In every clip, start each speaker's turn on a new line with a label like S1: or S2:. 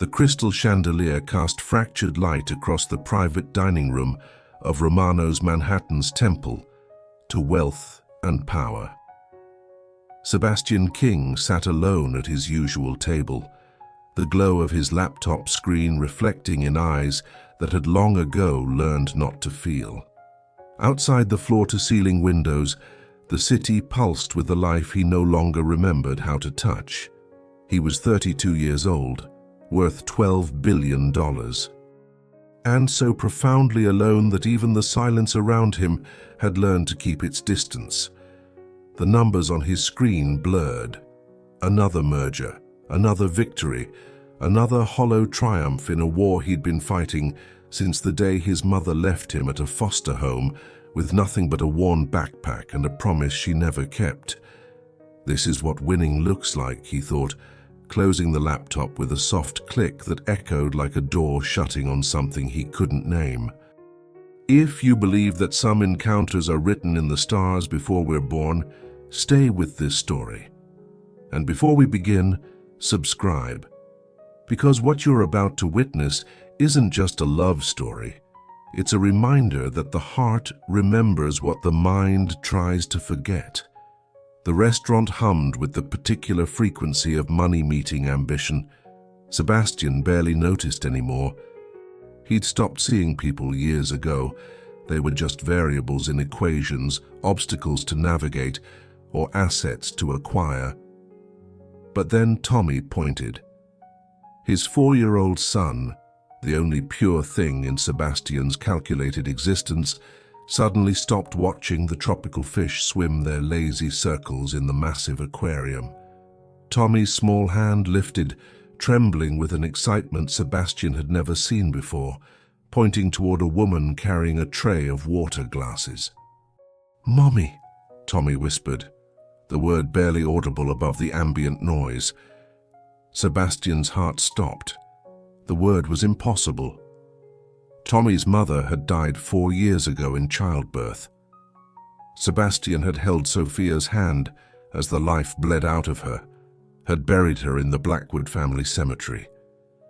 S1: The crystal chandelier cast fractured light across the private dining room of Romano's Manhattan's temple to wealth and power. Sebastian King sat alone at his usual table, the glow of his laptop screen reflecting in eyes that had long ago learned not to feel. Outside the floor-to-ceiling windows, the city pulsed with the life he no longer remembered how to touch. He was 32 years old, worth $12 billion, and so profoundly alone that even the silence around him had learned to keep its distance. The numbers on his screen blurred. Another merger, another victory, another hollow triumph in a war he'd been fighting since the day his mother left him at a foster home with nothing but a worn backpack and a promise she never kept. This is what winning looks like, he thought, closing the laptop with a soft click that echoed like a door shutting on something he couldn't name. If you believe that some encounters are written in the stars before we're born, stay with this story. And before we begin, subscribe. Because what you're about to witness isn't just a love story. It's a reminder that the heart remembers what the mind tries to forget. The restaurant hummed with the particular frequency of money-meeting ambition. Sebastian barely noticed anymore. He'd stopped seeing people years ago. They were just variables in equations, obstacles to navigate, or assets to acquire. But then Tommy pointed. His 4-year-old son, the only pure thing in Sebastian's calculated existence, suddenly stopped watching the tropical fish swim their lazy circles in the massive aquarium. Tommy's small hand lifted, trembling with an excitement Sebastian had never seen before, pointing toward a woman carrying a tray of water glasses. "Mommy," Tommy whispered, the word barely audible above the ambient noise. Sebastian's heart stopped. The word was impossible. Tommy's mother had died 4 years ago in childbirth. Sebastian had held Sophia's hand as the life bled out of her, had buried her in the Blackwood family cemetery,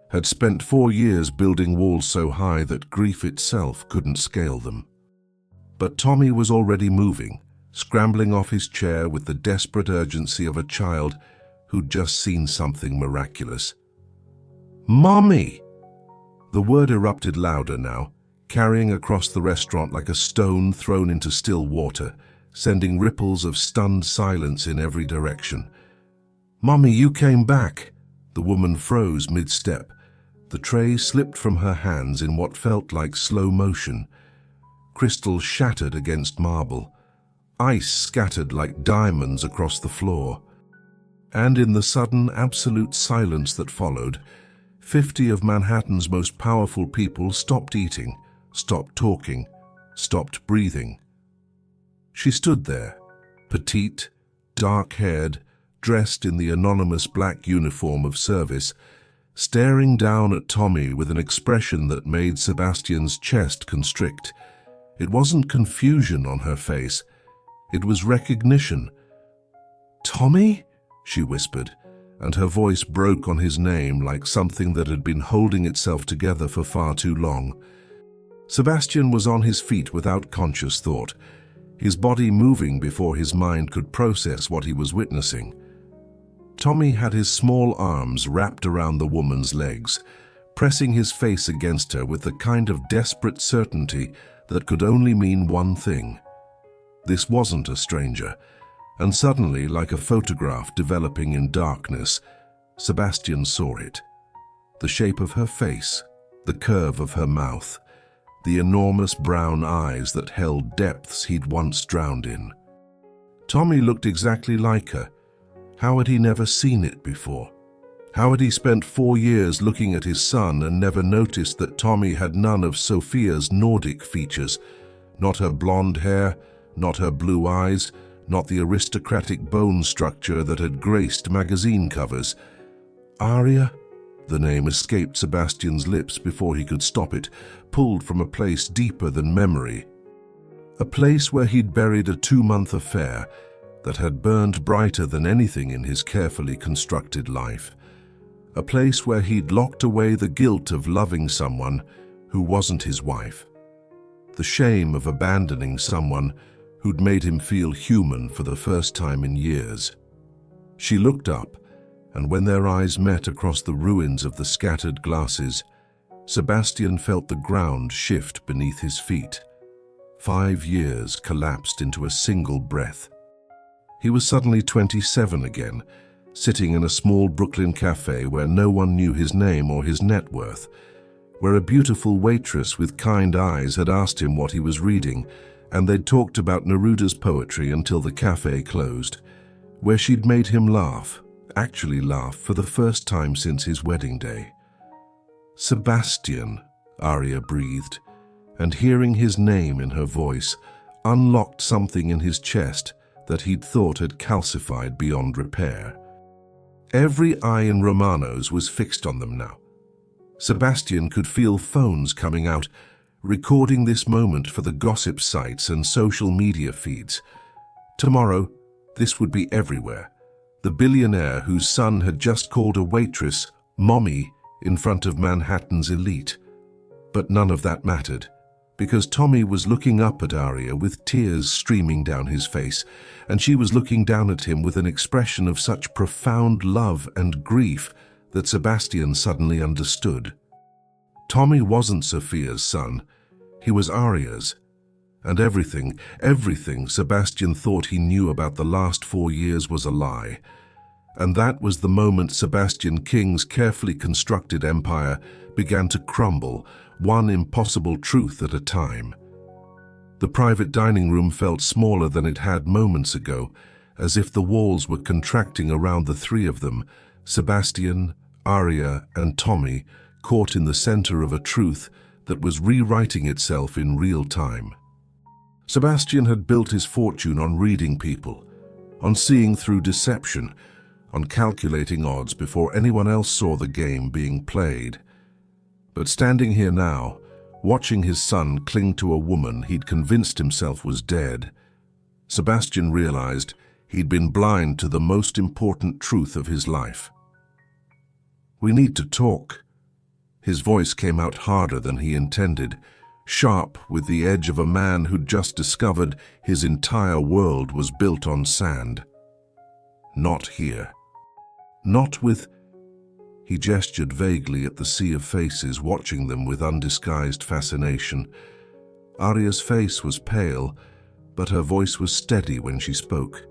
S1: had spent 4 years building walls so high that grief itself couldn't scale them. But Tommy was already moving, scrambling off his chair with the desperate urgency of a child who'd just seen something miraculous. "Mommy!" The word erupted louder now, carrying across the restaurant like a stone thrown into still water, sending ripples of stunned silence in every direction. "Mommy, you came back!" The woman froze mid-step. The tray slipped from her hands in what felt like slow motion. Crystal shattered against marble. Ice scattered like diamonds across the floor. And in the sudden, absolute silence that followed, 50 of Manhattan's most powerful people stopped eating, stopped talking, stopped breathing. She stood there, petite, dark-haired, dressed in the anonymous black uniform of service, staring down at Tommy with an expression that made Sebastian's chest constrict. It wasn't confusion on her face. It was recognition. "Tommy?" she whispered, and her voice broke on his name like something that had been holding itself together for far too long. Sebastian was on his feet without conscious thought, his body moving before his mind could process what he was witnessing. Tommy had his small arms wrapped around the woman's legs, pressing his face against her with the kind of desperate certainty that could only mean one thing. This wasn't a stranger. And suddenly, like a photograph developing in darkness, Sebastian saw it. The shape of her face, the curve of her mouth, the enormous brown eyes that held depths he'd once drowned in. Tommy looked exactly like her. How had he never seen it before? How had he spent 4 years looking at his son and never noticed that Tommy had none of Sophia's Nordic features? Not her blonde hair, not her blue eyes, not the aristocratic bone structure that had graced magazine covers. Aria? The name escaped Sebastian's lips before he could stop it, pulled from a place deeper than memory. A place where he'd buried a 2-month affair that had burned brighter than anything in his carefully constructed life. a place where he'd locked away the guilt of loving someone who wasn't his wife, the shame of abandoning someone who'd made him feel human for the first time in years. She looked up, and when their eyes met across the ruins of the scattered glasses, Sebastian felt the ground shift beneath his feet. 5 years collapsed into a single breath. He was suddenly 27 again, sitting in a small Brooklyn cafe where no one knew his name or his net worth, where a beautiful waitress with kind eyes had asked him what he was reading, and they'd talked about Neruda's poetry until the cafe closed, where she'd made him laugh, actually laugh for the first time since his wedding day. "Sebastian," Aria breathed, and hearing his name in her voice unlocked something in his chest that he'd thought had calcified beyond repair. Every eye in Romano's was fixed on them now. Sebastian could feel phones coming out, recording this moment for the gossip sites and social media feeds. Tomorrow, this would be everywhere. The billionaire whose son had just called a waitress "mommy" in front of Manhattan's elite. But none of that mattered, because Tommy was looking up at Aria with tears streaming down his face, and she was looking down at him with an expression of such profound love and grief that Sebastian suddenly understood. Tommy wasn't Sophia's son, he was Aria's. And everything Sebastian thought he knew about the last 4 years was a lie. And that was the moment Sebastian King's carefully constructed empire began to crumble, one impossible truth at a time. The private dining room felt smaller than it had moments ago, as if the walls were contracting around the three of them, Sebastian, Aria, and Tommy, caught in the center of a truth that was rewriting itself in real time. Sebastian had built his fortune on reading people, on seeing through deception, on calculating odds before anyone else saw the game being played. But standing here now, watching his son cling to a woman he'd convinced himself was dead, Sebastian realized he'd been blind to the most important truth of his life. "We need to talk." His voice came out harder than he intended, sharp with the edge of a man who'd just discovered his entire world was built on sand. "Not here. Not with—" He gestured vaguely at the sea of faces, watching them with undisguised fascination. Aria's face was pale, but her voice was steady when she spoke.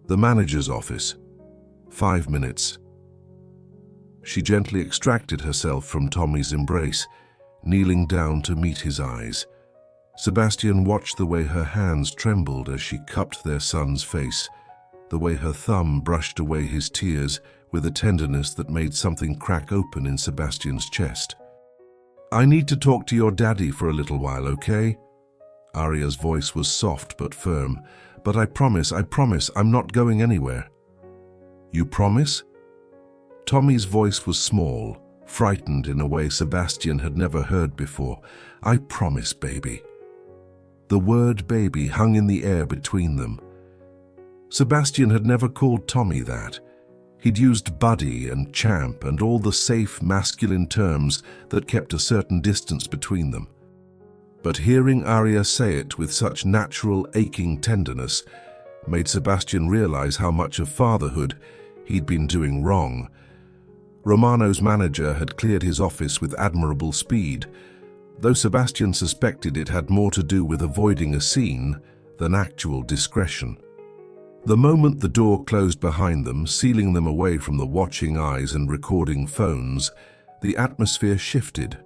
S1: "The manager's office. 5 minutes." She gently extracted herself from Tommy's embrace, kneeling down to meet his eyes. Sebastian watched the way her hands trembled as she cupped their son's face, the way her thumb brushed away his tears with a tenderness that made something crack open in Sebastian's chest. "I need to talk to your daddy for a little while, okay?" Aria's voice was soft but firm. "But I promise, I'm not going anywhere." "You promise?" Tommy's voice was small, frightened in a way Sebastian had never heard before. "I promise, baby." The word baby hung in the air between them. Sebastian had never called Tommy that. He'd used buddy and champ and all the safe masculine terms that kept a certain distance between them. But hearing Aria say it with such natural, aching tenderness made Sebastian realize how much of fatherhood he'd been doing wrong. Romano's manager had cleared his office with admirable speed, though Sebastian suspected it had more to do with avoiding a scene than actual discretion. The moment the door closed behind them, sealing them away from the watching eyes and recording phones, the atmosphere shifted.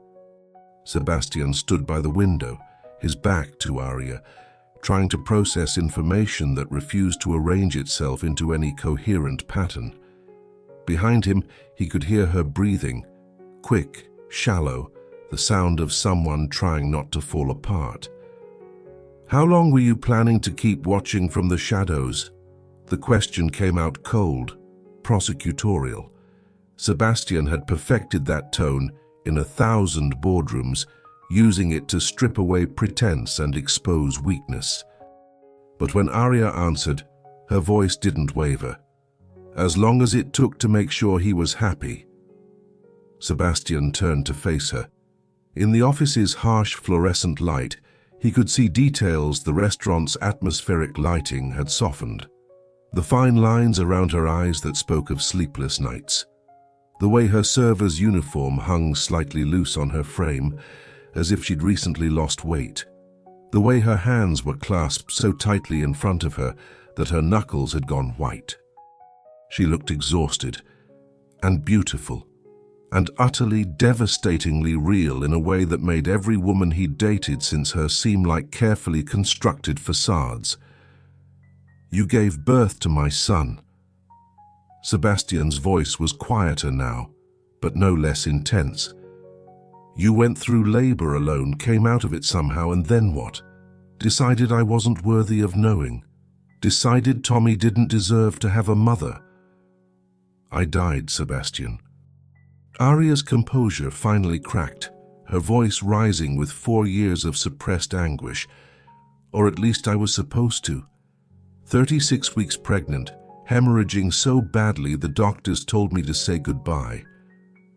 S1: Sebastian stood by the window, his back to Aria, trying to process information that refused to arrange itself into any coherent pattern. Behind him, he could hear her breathing, quick, shallow, the sound of someone trying not to fall apart. "How long were you planning to keep watching from the shadows?" The question came out cold, prosecutorial. Sebastian had perfected that tone in 1,000 boardrooms, using it to strip away pretense and expose weakness. But when Aria answered, her voice didn't waver. as long as it took to make sure he was happy. Sebastian turned to face her. In the office's harsh fluorescent light, he could see details the restaurant's atmospheric lighting had softened. The fine lines around her eyes that spoke of sleepless nights. The way her server's uniform hung slightly loose on her frame, as if she'd recently lost weight. The way her hands were clasped so tightly in front of her that her knuckles had gone white. She looked exhausted and beautiful and utterly devastatingly real in a way that made every woman he'd dated since her seem like carefully constructed facades. "You gave birth to my son." Sebastian's voice was quieter now, but no less intense. "You went through labor alone, came out of it somehow, and then what? Decided I wasn't worthy of knowing. Decided Tommy didn't deserve to have a mother." "I died, Sebastian." Aria's composure finally cracked, her voice rising with 4 years of suppressed anguish. "Or at least I was supposed to. 36 weeks pregnant, hemorrhaging so badly the doctors told me to say goodbye.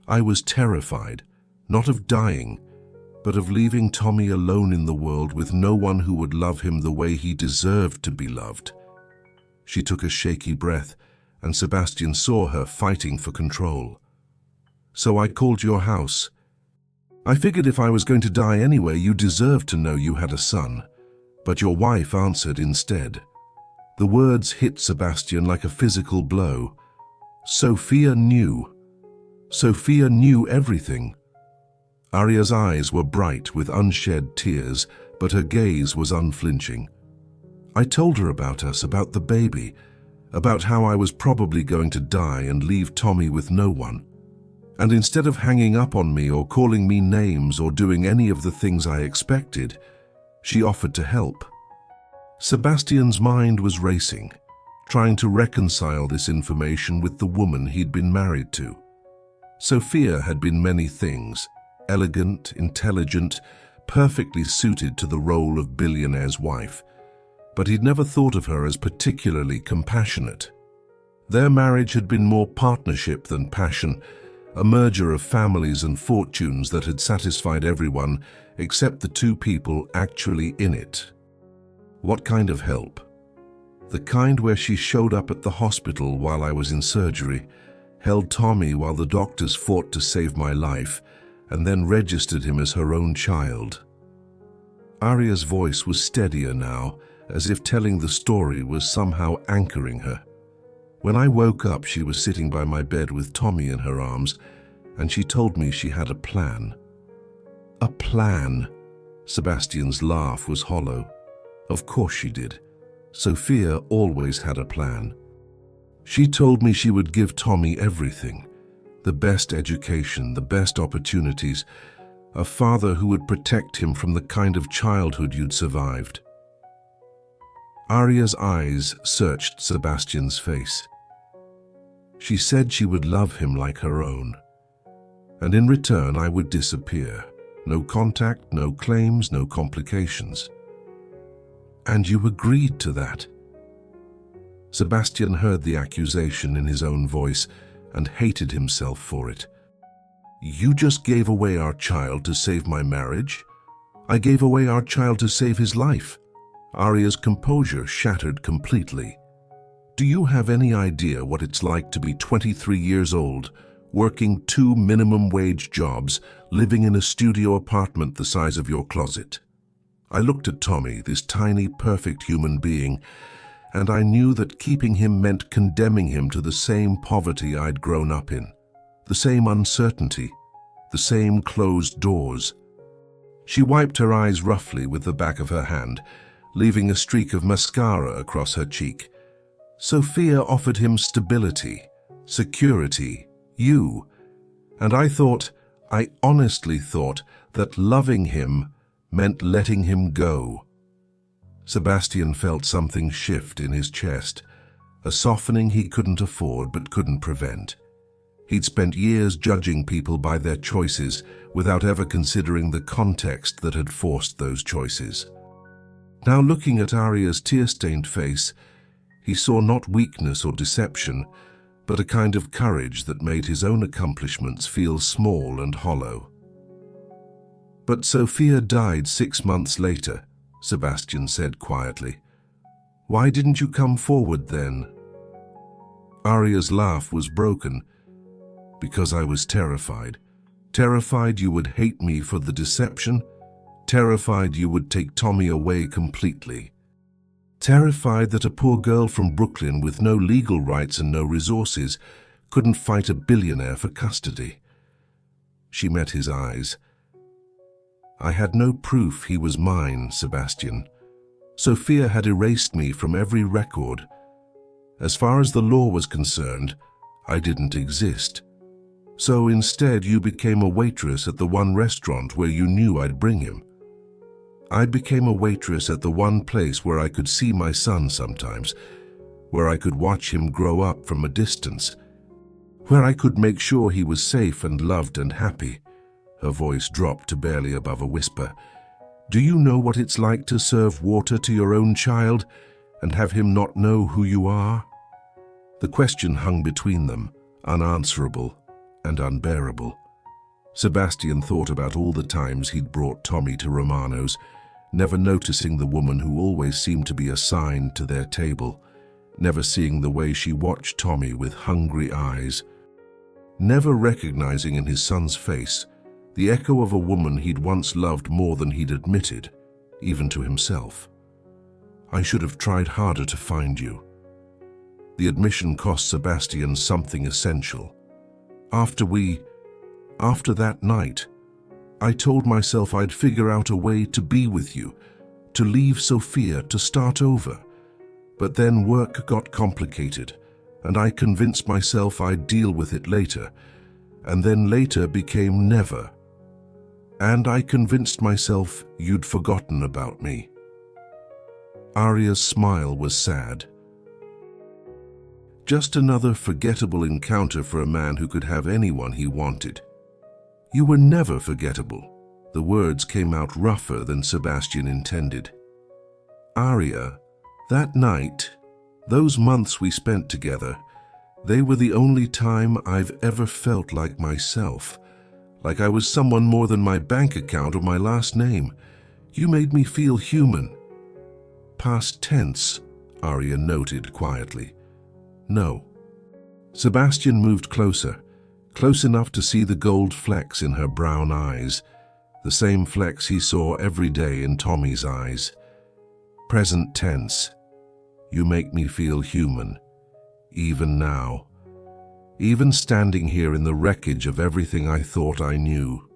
S1: I was terrified, not of dying, but of leaving Tommy alone in the world with no one who would love him the way he deserved to be loved." She took a shaky breath, and Sebastian saw her fighting for control. "So I called your house. I figured if I was going to die anyway, you deserved to know you had a son. But your wife answered instead." The words hit Sebastian like a physical blow. Sophia knew. Sophia knew everything. Aria's eyes were bright with unshed tears, but her gaze was unflinching. "I told her about us, about the baby, about how I was probably going to die and leave Tommy with no one. And instead of hanging up on me or calling me names or doing any of the things I expected, she offered to help." Sebastian's mind was racing, trying to reconcile this information with the woman he'd been married to. Sophia had been many things: elegant, intelligent, perfectly suited to the role of billionaire's wife, but he'd never thought of her as particularly compassionate. Their marriage had been more partnership than passion, a merger of families and fortunes that had satisfied everyone except the two people actually in it. What kind of help? The kind where she showed up at the hospital while I was in surgery, held Tommy while the doctors fought to save my life, and then registered him as her own child. Aria's voice was steadier now, as if telling the story was somehow anchoring her. When I woke up, she was sitting by my bed with Tommy in her arms, and she told me she had a plan. A plan? Sebastian's laugh was hollow. Of course she did. Sophia always had a plan. She told me she would give Tommy everything. The best education, the best opportunities, a father who would protect him from the kind of childhood you'd survived. Aria's eyes searched Sebastian's face. She said she would love him like her own, and in return I would disappear. No contact, no claims, no complications. And you agreed to that? Sebastian heard the accusation in his own voice and hated himself for it. You just gave away our child to save my marriage? I gave away our child to save his life. Aria's composure shattered completely. Do you have any idea what it's like to be 23 years old, working 2 minimum wage jobs, living in a studio apartment the size of your closet? I looked at Tommy, this tiny, perfect human being, and I knew that keeping him meant condemning him to the same poverty I'd grown up in, the same uncertainty, the same closed doors. She wiped her eyes roughly with the back of her hand, leaving a streak of mascara across her cheek. Sophia offered him stability, security, you. And I honestly thought that loving him meant letting him go. Sebastian felt something shift in his chest, a softening he couldn't afford but couldn't prevent. He'd spent years judging people by their choices without ever considering the context that had forced those choices. Now, looking at Aria's tear-stained face, he saw not weakness or deception, but a kind of courage that made his own accomplishments feel small and hollow. "But Sophia died 6 months later," Sebastian said quietly. "Why didn't you come forward then?" Aria's laugh was broken. "Because I was terrified. Terrified you would hate me for the deception. Terrified you would take Tommy away completely. Terrified that a poor girl from Brooklyn with no legal rights and no resources couldn't fight a billionaire for custody." She met his eyes. "I had no proof he was mine, Sebastian. Sophia had erased me from every record. As far as the law was concerned, I didn't exist. So instead you became a waitress at the one restaurant where you knew I'd bring him. I became a waitress at the one place where I could see my son sometimes, where I could watch him grow up from a distance, where I could make sure he was safe and loved and happy." Her voice dropped to barely above a whisper. "Do you know what it's like to serve water to your own child and have him not know who you are?" The question hung between them, unanswerable and unbearable. Sebastian thought about all the times he'd brought Tommy to Romano's, never noticing the woman who always seemed to be assigned to their table, never seeing the way she watched Tommy with hungry eyes, never recognizing in his son's face the echo of a woman he'd once loved more than he'd admitted, even to himself. "I should have tried harder to find you." The admission cost Sebastian something essential. After that night, I told myself I'd figure out a way to be with you, to leave Sophia, to start over. But then work got complicated, and I convinced myself I'd deal with it later, and then later became never. And I convinced myself you'd forgotten about me. Aria's smile was sad. Just another forgettable encounter for a man who could have anyone he wanted. "You were never forgettable." The words came out rougher than Sebastian intended. "Aria, that night, those months we spent together, they were the only time I've ever felt like myself, like I was someone more than my bank account or my last name. You made me feel human." "Past tense," Aria noted quietly. "No." Sebastian moved closer, close enough to see the gold flecks in her brown eyes, the same flecks he saw every day in Tommy's eyes. "Present tense. You make me feel human, even now. Even standing here in the wreckage of everything I thought I knew."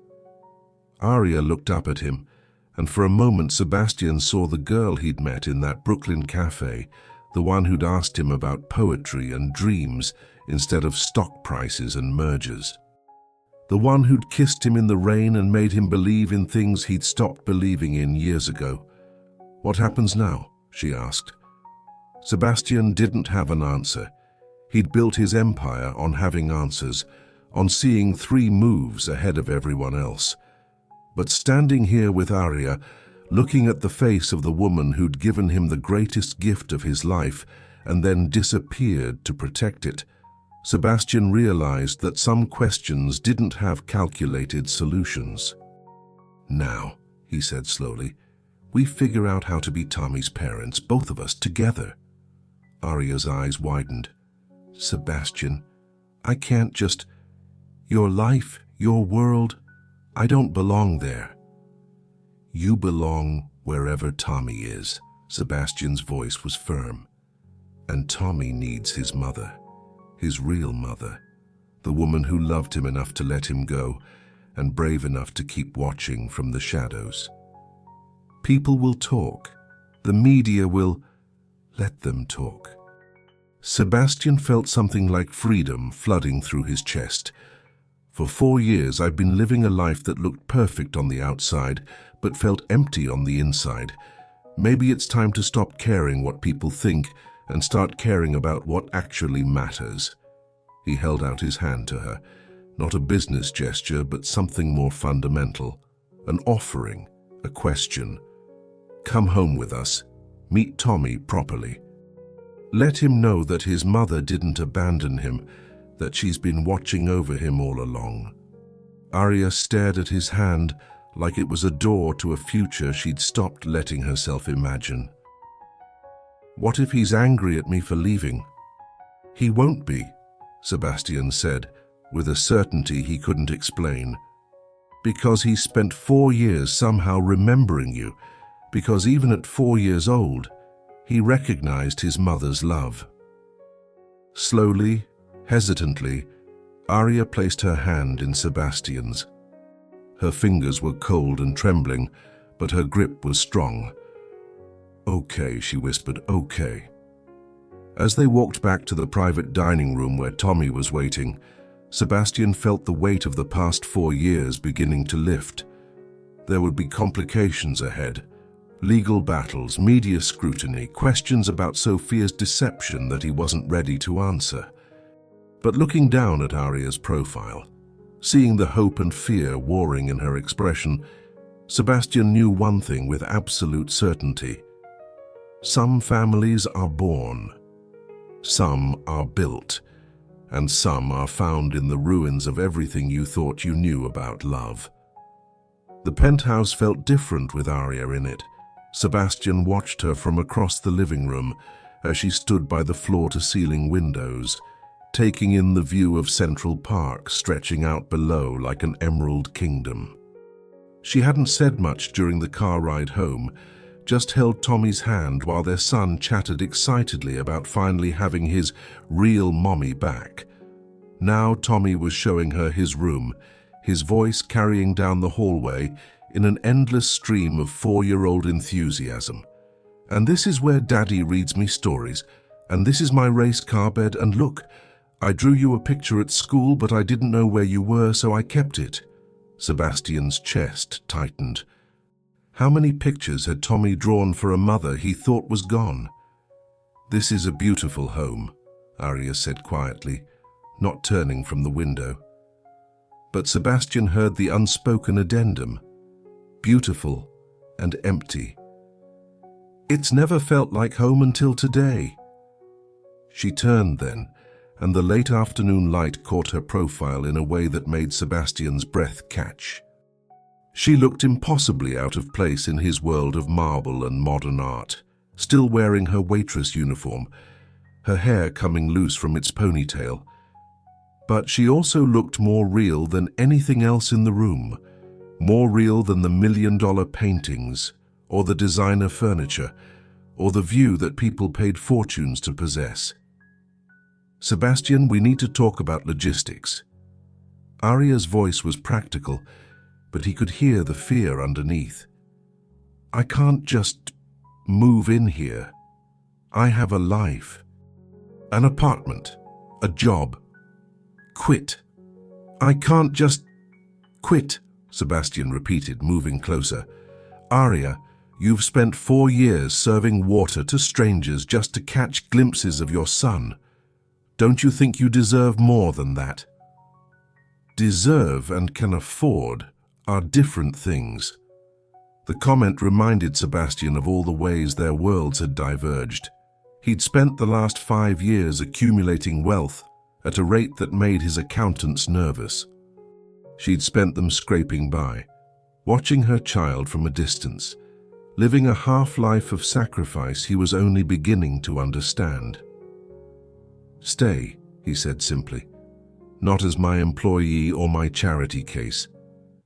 S1: Aria looked up at him, and for a moment Sebastian saw the girl he'd met in that Brooklyn cafe, the one who'd asked him about poetry and dreams instead of stock prices and mergers. The one who'd kissed him in the rain and made him believe in things he'd stopped believing in years ago. "What happens now?" she asked. Sebastian didn't have an answer. He'd built his empire on having answers, on seeing 3 moves ahead of everyone else. But standing here with Aria, looking at the face of the woman who'd given him the greatest gift of his life and then disappeared to protect it, Sebastian realized that some questions didn't have calculated solutions. "Now," he said slowly, "we figure out how to be Tommy's parents, both of us together." Aria's eyes widened. "Sebastian, I can't just... Your life, your world, I don't belong there." "You belong wherever Tommy is." Sebastian's voice was firm. "And Tommy needs his mother, his real mother, the woman who loved him enough to let him go and brave enough to keep watching from the shadows. People will talk. The media will... let them talk." Sebastian felt something like freedom flooding through his chest. "For 4 years I've been living a life that looked perfect on the outside, but felt empty on the inside. Maybe it's time to stop caring what people think and start caring about what actually matters." He held out his hand to her, not a business gesture, but something more fundamental, an offering, a question. "Come home with us. Meet Tommy properly." Let him know that his mother didn't abandon him, that she's been watching over him all along. Arya stared at his hand like it was a door to a future she'd stopped letting herself imagine. What if he's angry at me for leaving? He won't be, Sebastian said, with a certainty he couldn't explain. Because he spent 4 years somehow remembering you, because even at 4 years old, he recognized his mother's love. Slowly, hesitantly, Arya placed her hand in Sebastian's. Her fingers were cold and trembling, but her grip was strong. "Okay," she whispered, "okay." As they walked back to the private dining room where Tommy was waiting, Sebastian felt the weight of the past 4 years beginning to lift. There would be complications ahead. Legal battles, media scrutiny, questions about Sophia's deception that he wasn't ready to answer. But looking down at Arya's profile, seeing the hope and fear warring in her expression, Sebastian knew one thing with absolute certainty. Some families are born, some are built, and some are found in the ruins of everything you thought you knew about love. The penthouse felt different with Arya in it. Sebastian watched her from across the living room as she stood by the floor-to-ceiling windows, taking in the view of Central Park stretching out below like an emerald kingdom. She hadn't said much during the car ride home, just held Tommy's hand while their son chatted excitedly about finally having his real mommy back. Now Tommy was showing her his room, his voice carrying down the hallway in an endless stream of 4-year-old enthusiasm. "And this is where Daddy reads me stories, and this is my race car bed, and look, I drew you a picture at school, but I didn't know where you were, so I kept it." Sebastian's chest tightened. How many pictures had Tommy drawn for a mother he thought was gone? "This is a beautiful home," Arya said quietly, not turning from the window. But Sebastian heard the unspoken addendum. Beautiful and empty. "It's never felt like home until today." She turned then, and the late afternoon light caught her profile in a way that made Sebastian's breath catch. She looked impossibly out of place in his world of marble and modern art, still wearing her waitress uniform, her hair coming loose from its ponytail. But she also looked more real than anything else in the room, more real than the million-dollar paintings, or the designer furniture, or the view that people paid fortunes to possess. "Sebastian, we need to talk about logistics." Arya's voice was practical, but he could hear the fear underneath. "I can't just move in here. I have a life, an apartment, a job. Quit. I can't just quit," Sebastian repeated, moving closer. "Arya, you've spent 4 years serving water to strangers just to catch glimpses of your son. Don't you think you deserve more than that?" Deserve and can afford are different things. The comment reminded Sebastian of all the ways their worlds had diverged. He'd spent the last 5 years accumulating wealth at a rate that made his accountants nervous. She'd spent them scraping by, watching her child from a distance, living a half-life of sacrifice he was only beginning to understand. "Stay," he said simply, "not as my employee or my charity case.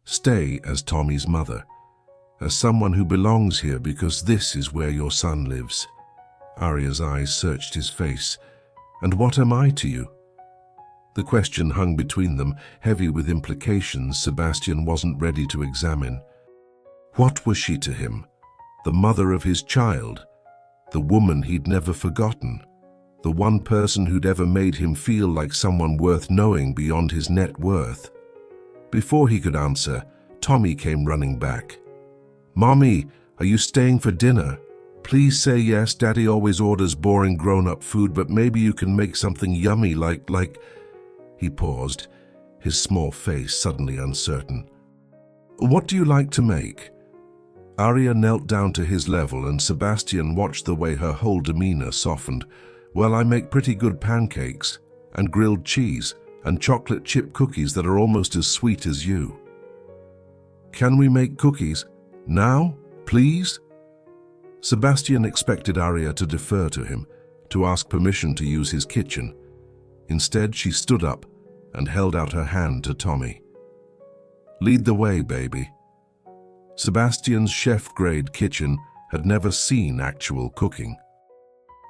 S1: Stay as Tommy's mother, as someone who belongs here because this is where your son lives." Arya's eyes searched his face. "And what am I to you?" The question hung between them, heavy with implications Sebastian wasn't ready to examine. What was she to him? The mother of his child? The woman he'd never forgotten? The one person who'd ever made him feel like someone worth knowing beyond his net worth? Before he could answer, Tommy came running back. "Mommy, are you staying for dinner? Please say yes. Daddy always orders boring grown-up food, but maybe you can make something yummy like... He paused, his small face suddenly uncertain. "What do you like to make?" Arya knelt down to his level, and Sebastian watched the way her whole demeanor softened, Well, I make pretty good pancakes, and grilled cheese, and chocolate chip cookies that are almost as sweet as you. Can we make cookies? Now? Please? Sebastian expected Aria to defer to him, to ask permission to use his kitchen. Instead, she stood up and held out her hand to Tommy. Lead the way, baby. Sebastian's chef-grade kitchen had never seen actual cooking.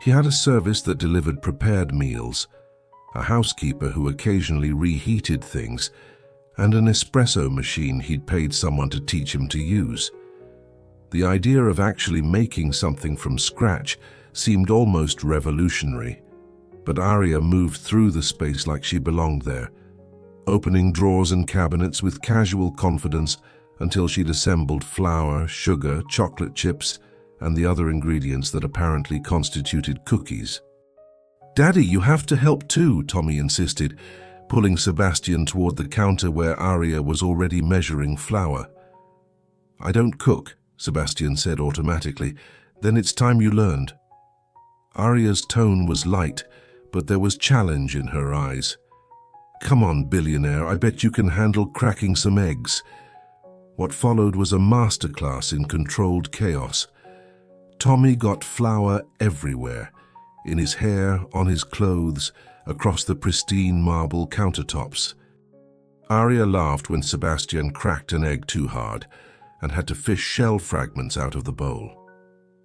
S1: He had a service that delivered prepared meals, a housekeeper who occasionally reheated things, and an espresso machine he'd paid someone to teach him to use. The idea of actually making something from scratch seemed almost revolutionary, but Aria moved through the space like she belonged there, opening drawers and cabinets with casual confidence until she'd assembled flour, sugar, chocolate chips, and the other ingredients that apparently constituted cookies. "Daddy, you have to help too," Tommy insisted, pulling Sebastian toward the counter where Aria was already measuring flour. "I don't cook," Sebastian said automatically. "Then it's time you learned." Aria's tone was light, but there was challenge in her eyes. "Come on, billionaire, I bet you can handle cracking some eggs." What followed was a masterclass in controlled chaos. Tommy got flour everywhere, in his hair, on his clothes, across the pristine marble countertops. Aria laughed when Sebastian cracked an egg too hard and had to fish shell fragments out of the bowl.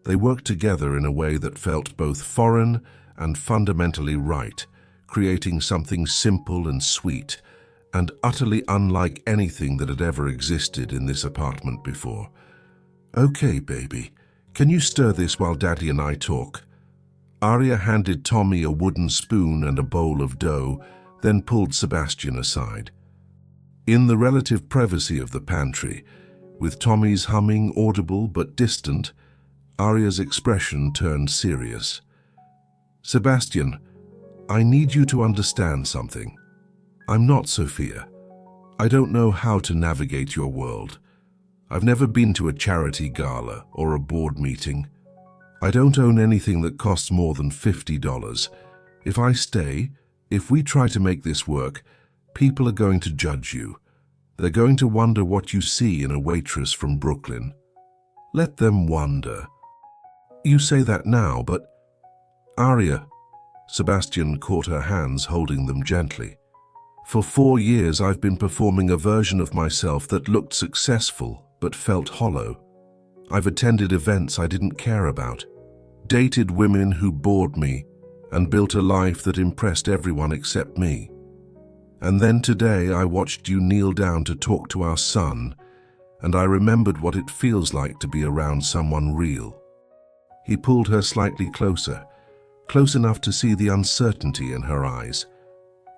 S1: They worked together in a way that felt both foreign and fundamentally right, creating something simple and sweet, and utterly unlike anything that had ever existed in this apartment before. "Okay, baby, can you stir this while Daddy and I talk?" Aria handed Tommy a wooden spoon and a bowl of dough, then pulled Sebastian aside. In the relative privacy of the pantry, with Tommy's humming audible but distant, Aria's expression turned serious. "Sebastian, I need you to understand something. I'm not Sophia. I don't know how to navigate your world. I've never been to a charity gala or a board meeting. I don't own anything that costs more than $50. If I stay, if we try to make this work, people are going to judge you. They're going to wonder what you see in a waitress from Brooklyn. Let them wonder." "You say that now, but—" "Aria," Sebastian caught her hands, holding them gently. "For 4 years I've been performing a version of myself that looked successful but felt hollow. I've attended events I didn't care about, dated women who bored me, and built a life that impressed everyone except me. And then today I watched you kneel down to talk to our son, and I remembered what it feels like to be around someone real." He pulled her slightly closer, close enough to see the uncertainty in her eyes.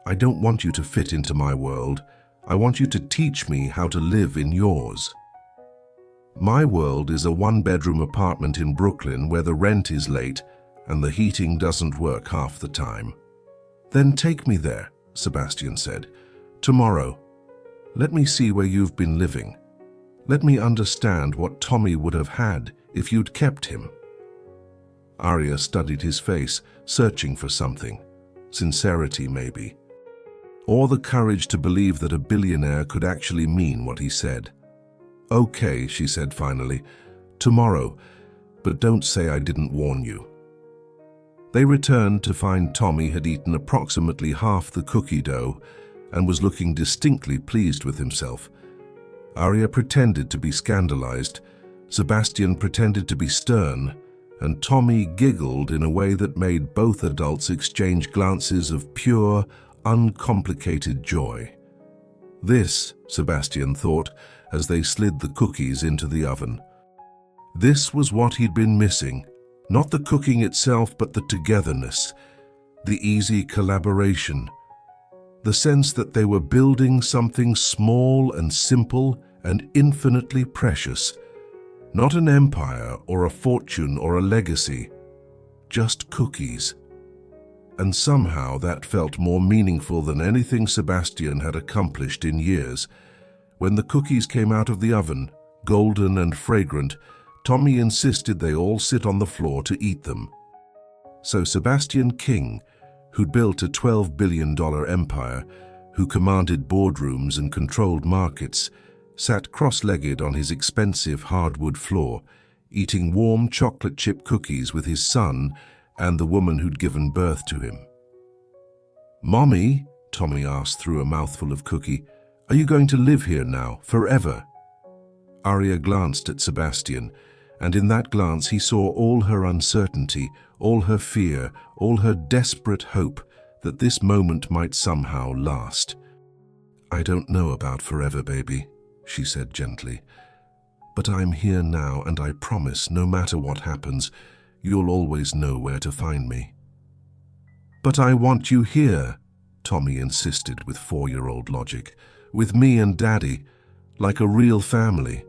S1: "I don't want you to fit into my world. I want you to teach me how to live in yours. My world is a 1-bedroom apartment in Brooklyn where the rent is late and the heating doesn't work half the time." "Then take me there," Sebastian said. "Tomorrow. Let me see where you've been living. Let me understand what Tommy would have had if you'd kept him." Aria studied his face, searching for something. Sincerity, maybe. Or the courage to believe that a billionaire could actually mean what he said. "Okay," she said finally. "Tomorrow, but don't say I didn't warn you." They returned to find Tommy had eaten approximately half the cookie dough and was looking distinctly pleased with himself. Aria pretended to be scandalized, Sebastian pretended to be stern, and Tommy giggled in a way that made both adults exchange glances of pure, uncomplicated joy. This, Sebastian thought, as they slid the cookies into the oven. This was what he'd been missing. Not the cooking itself, but the togetherness, the easy collaboration, the sense that they were building something small and simple and infinitely precious. Not an empire or a fortune or a legacy, just cookies. And somehow that felt more meaningful than anything Sebastian had accomplished in years. When the cookies came out of the oven, golden and fragrant, Tommy insisted they all sit on the floor to eat them. So Sebastian King, who'd built a $12 billion empire, who commanded boardrooms and controlled markets, sat cross-legged on his expensive hardwood floor, eating warm chocolate chip cookies with his son and the woman who'd given birth to him. "Mommy," Tommy asked through a mouthful of cookie, "are you going to live here now, forever?" Arya glanced at Sebastian, and in that glance he saw all her uncertainty, all her fear, all her desperate hope that this moment might somehow last. "I don't know about forever, baby," she said gently. "But I'm here now, and I promise, no matter what happens, you'll always know where to find me." "But I want you here," Tommy insisted with 4-year-old logic, "with me and Daddy, like a real family."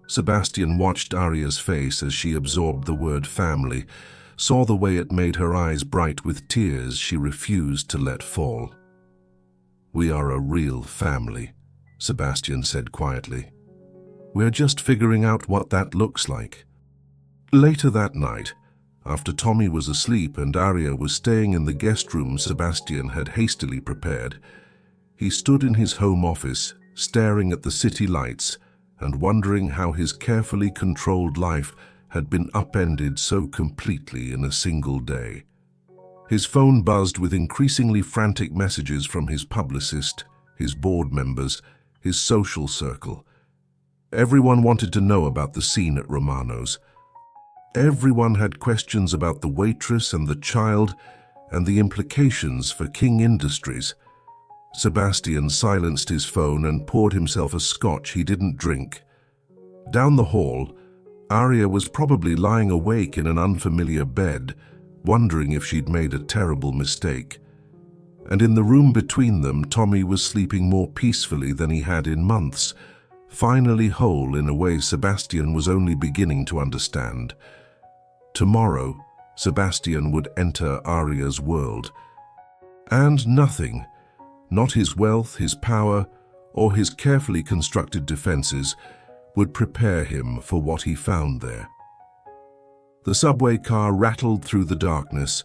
S1: Sebastian watched Arya's face as she absorbed the word family, saw the way it made her eyes bright with tears she refused to let fall. "We are a real family," Sebastian said quietly. "We're just figuring out what that looks like." Later that night, after Tommy was asleep and Arya was staying in the guest room Sebastian had hastily prepared, he stood in his home office, staring at the city lights and wondering how his carefully controlled life had been upended so completely in a single day. His phone buzzed with increasingly frantic messages from his publicist, his board members, his social circle. Everyone wanted to know about the scene at Romano's. Everyone had questions about the waitress and the child and the implications for King Industries. Sebastian silenced his phone and poured himself a scotch he didn't drink. Down the hall, Arya was probably lying awake in an unfamiliar bed, wondering if she'd made a terrible mistake. And in the room between them, Tommy was sleeping more peacefully than he had in months, finally whole in a way Sebastian was only beginning to understand. Tomorrow, Sebastian would enter Arya's world. And nothing, not his wealth, his power, or his carefully constructed defenses, would prepare him for what he found there. The subway car rattled through the darkness,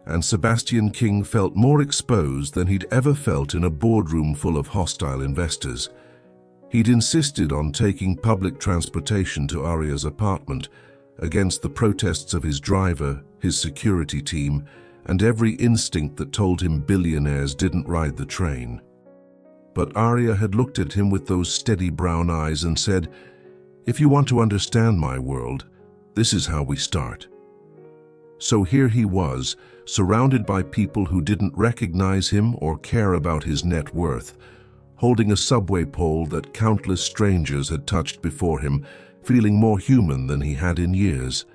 S1: and Sebastian King felt more exposed than he'd ever felt in a boardroom full of hostile investors. He'd insisted on taking public transportation to Arya's apartment, against the protests of his driver, his security team, and every instinct that told him billionaires didn't ride the train. But Arya had looked at him with those steady brown eyes and said, "If you want to understand my world, this is how we start." So here he was, surrounded by people who didn't recognize him or care about his net worth, holding a subway pole that countless strangers had touched before him, feeling more human than he had in years.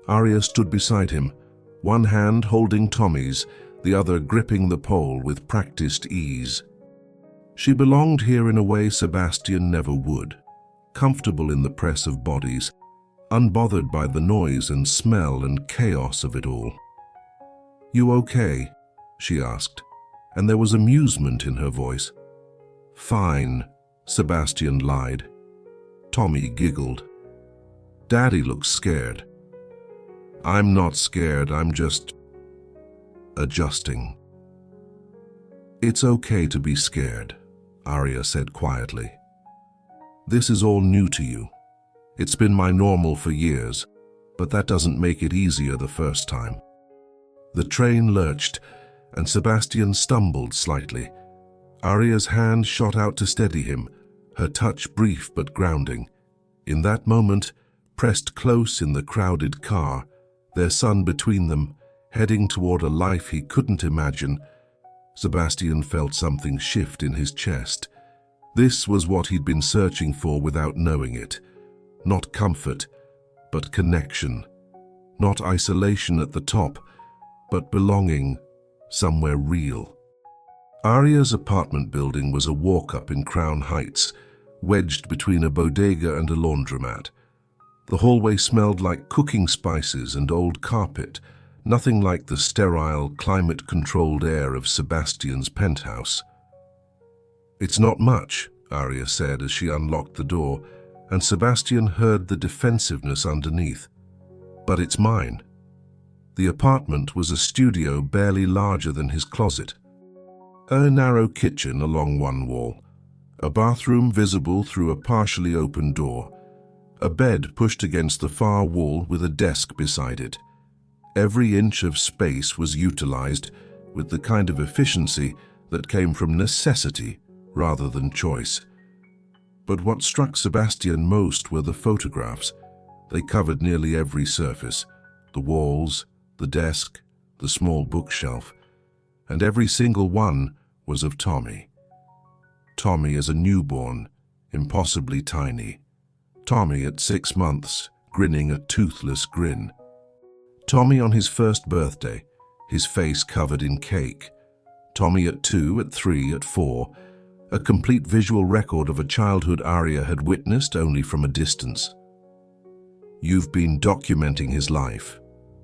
S1: Arya stood beside him, one hand holding Tommy's, the other gripping the pole with practiced ease. She belonged here in a way Sebastian never would, comfortable in the press of bodies, unbothered by the noise and smell and chaos of it all. "You okay?" she asked, and there was amusement in her voice. "Fine," Sebastian lied. Tommy giggled. "Daddy looks scared." "I'm not scared, I'm just adjusting." "It's okay to be scared," Arya said quietly. "This is all new to you. It's been my normal for years, but that doesn't make it easier the first time." The train lurched, and Sebastian stumbled slightly. Arya's hand shot out to steady him, her touch brief but grounding. In that moment, pressed close in the crowded car, their son between them, heading toward a life he couldn't imagine, Sebastian felt something shift in his chest. This was what he'd been searching for without knowing it. Not comfort, but connection. Not isolation at the top, but belonging somewhere real. Arya's apartment building was a walk-up in Crown Heights, wedged between a bodega and a laundromat. The hallway smelled like cooking spices and old carpet, nothing like the sterile, climate-controlled air of Sebastian's penthouse. "It's not much," Arya said as she unlocked the door, and Sebastian heard the defensiveness underneath. "But it's mine." The apartment was a studio barely larger than his closet. A narrow kitchen along one wall, a bathroom visible through a partially open door, a bed pushed against the far wall with a desk beside it. Every inch of space was utilized with the kind of efficiency that came from necessity rather than choice. But what struck Sebastian most were the photographs. They covered nearly every surface: the walls, the desk, the small bookshelf, and every single one was of Tommy. Tommy as a newborn, impossibly tiny. Tommy at 6 months, grinning a toothless grin. Tommy on his first birthday, his face covered in cake. Tommy at 2, at 3, at 4, a complete visual record of a childhood Arya had witnessed only from a distance. "You've been documenting his life,"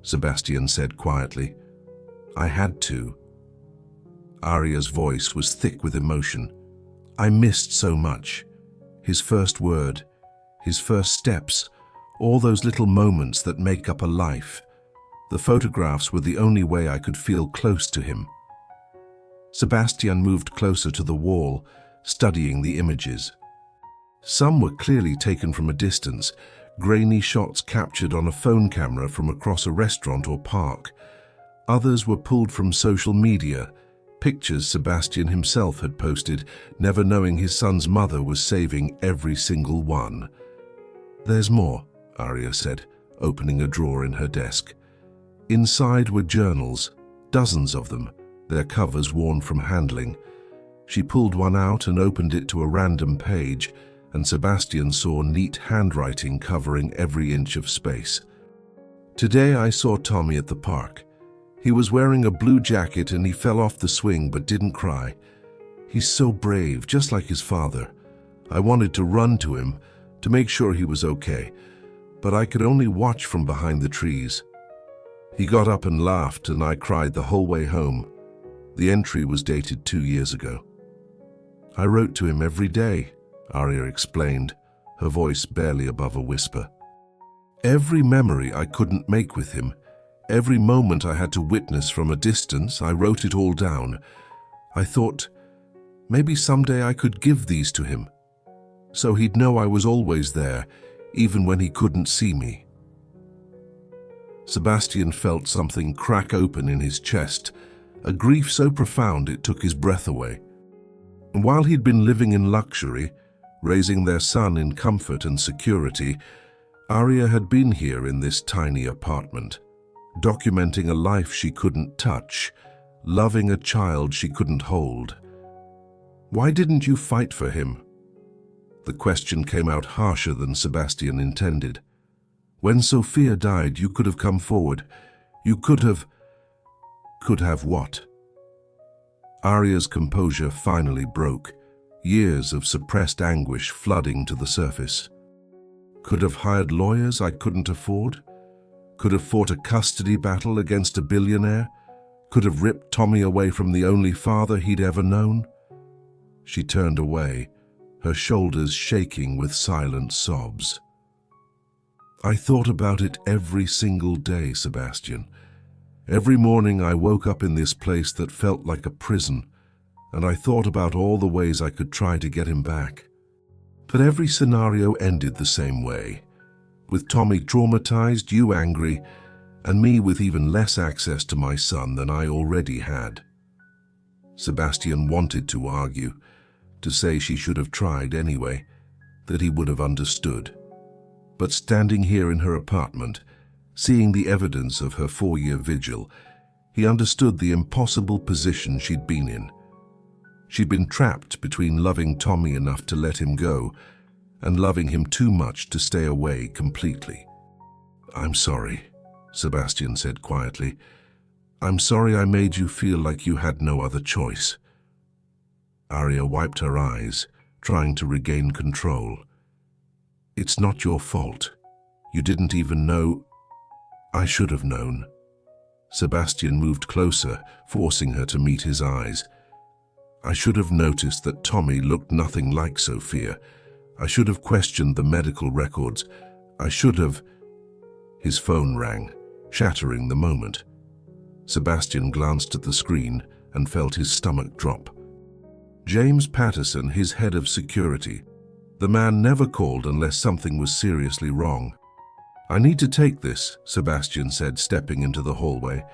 S1: Sebastian said quietly. "I had to." Arya's voice was thick with emotion. "I missed so much. His first word, his first steps, all those little moments that make up a life. The photographs were the only way I could feel close to him." Sebastian moved closer to the wall, studying the images. Some were clearly taken from a distance, grainy shots captured on a phone camera from across a restaurant or park. Others were pulled from social media, pictures Sebastian himself had posted, never knowing his son's mother was saving every single one. "There's more," Arya said, opening a drawer in her desk. Inside were journals, dozens of them, their covers worn from handling. She pulled one out and opened it to a random page, and Sebastian saw neat handwriting covering every inch of space. "Today I saw Tommy at the park. He was wearing a blue jacket and he fell off the swing but didn't cry. He's so brave, just like his father. I wanted to run to him to make sure he was okay, but I could only watch from behind the trees. He got up and laughed and I cried the whole way home." The entry was dated 2 years ago. "I wrote to him every day," Arya explained, her voice barely above a whisper. "Every memory I couldn't make with him, every moment I had to witness from a distance, I wrote it all down. I thought, maybe someday I could give these to him, so he'd know I was always there, even when he couldn't see me." Sebastian felt something crack open in his chest, a grief so profound it took his breath away. And while he'd been living in luxury, raising their son in comfort and security, Arya had been here in this tiny apartment, documenting a life she couldn't touch, loving a child she couldn't hold. "Why didn't you fight for him?" The question came out harsher than Sebastian intended. "When Sophia died, you could have come forward. You could have..." "Could have what?" Arya's composure finally broke, years of suppressed anguish flooding to the surface. "Could have hired lawyers I couldn't afford? Could have fought a custody battle against a billionaire? Could have ripped Tommy away from the only father he'd ever known?" She turned away, her shoulders shaking with silent sobs. "I thought about it every single day, Sebastian. Every morning I woke up in this place that felt like a prison, and I thought about all the ways I could try to get him back. But every scenario ended the same way, with Tommy traumatized, you angry, and me with even less access to my son than I already had." Sebastian wanted to argue, to say she should have tried anyway, that he would have understood. But standing here in her apartment, seeing the evidence of her 4-year vigil, he understood the impossible position she'd been in. She'd been trapped between loving Tommy enough to let him go and loving him too much to stay away completely. "I'm sorry," Sebastian said quietly. "I'm sorry I made you feel like you had no other choice." Arya wiped her eyes, trying to regain control. "It's not your fault. You didn't even know..." "I should have known." Sebastian moved closer, forcing her to meet his eyes. "I should have noticed that Tommy looked nothing like Sophia. I should have questioned the medical records. I should have..." His phone rang. shattering the moment. Sebastian glanced at the screen and felt his stomach drop. James Patterson, his head of security. The man never called unless something was seriously wrong. "I need to take this," Sebastian said, stepping into the hallway.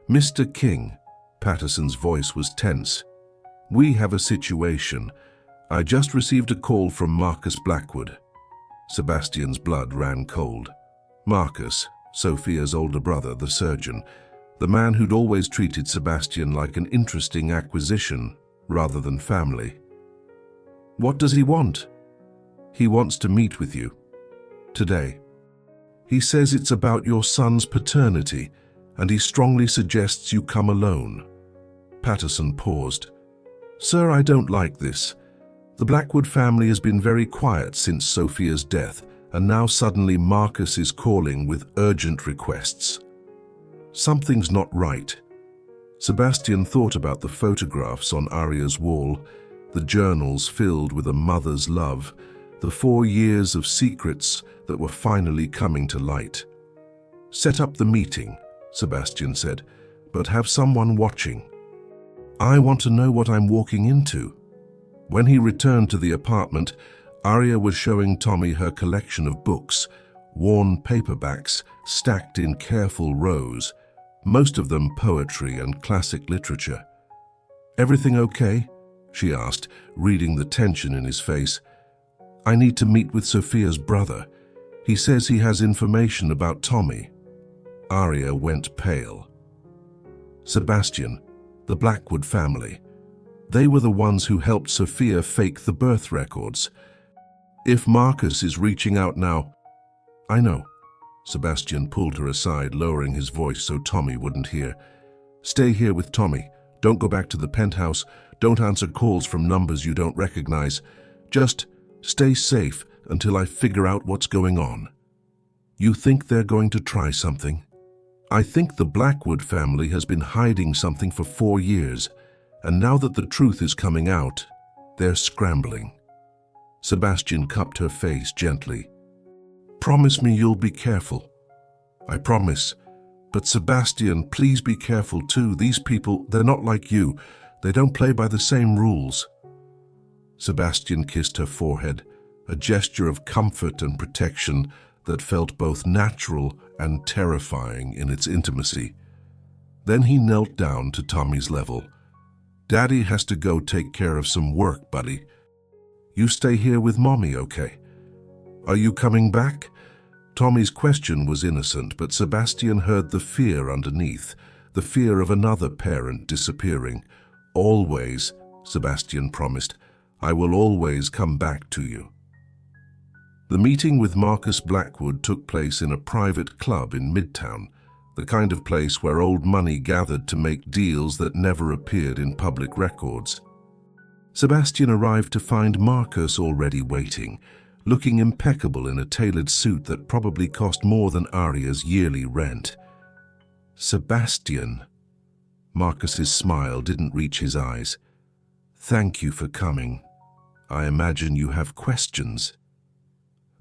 S1: "Mr. King," Patterson's voice was tense. "We have a situation. I just received a call from Marcus Blackwood." Sebastian's blood ran cold. Marcus, Sophia's older brother, the surgeon, the man who'd always treated Sebastian like an interesting acquisition rather than family. "What does he want?" "He wants to meet with you. Today. He says it's about your son's paternity, and he strongly suggests you come alone." Patterson paused. "Sir, I don't like this. The Blackwood family has been very quiet since Sophia's death, and now suddenly Marcus is calling with urgent requests. Something's not right." Sebastian thought about the photographs on Aria's wall, the journals filled with a mother's love, the 4 years of secrets that were finally coming to light. "Set up the meeting," Sebastian said, "but have someone watching. I want to know what I'm walking into." When he returned to the apartment, Aria was showing Tommy her collection of books, worn paperbacks stacked in careful rows, most of them poetry and classic literature. "Everything okay?" she asked, reading the tension in his face. "I need to meet with Sophia's brother. He says he has information about Tommy." Aria went pale. "Sebastian, the Blackwood family. They were the ones who helped Sophia fake the birth records. If Marcus is reaching out now—" "I know." Sebastian pulled her aside, lowering his voice so Tommy wouldn't hear. "Stay here with Tommy. Don't go back to the penthouse. Don't answer calls from numbers you don't recognize. Just stay safe until I figure out what's going on." "You think they're going to try something?" "I think the Blackwood family has been hiding something for 4 years, and now that the truth is coming out, they're scrambling." Sebastian cupped her face gently. "Promise me you'll be careful." "I promise. But Sebastian, please be careful too. These people, they're not like you. They don't play by the same rules." Sebastian kissed her forehead, a gesture of comfort and protection that felt both natural and terrifying in its intimacy. Then he knelt down to Tommy's level. "Daddy has to go take care of some work, buddy. You stay here with Mommy, okay? Are you coming back?" Tommy's question was innocent, but Sebastian heard the fear underneath, the fear of another parent disappearing. "Always," Sebastian promised. "I will always come back to you." The meeting with Marcus Blackwood took place in a private club in Midtown, the kind of place where old money gathered to make deals that never appeared in public records. Sebastian arrived to find Marcus already waiting, looking impeccable in a tailored suit that probably cost more than Aria's yearly rent. "Sebastian." Marcus's smile didn't reach his eyes. "Thank you for coming. I imagine you have questions."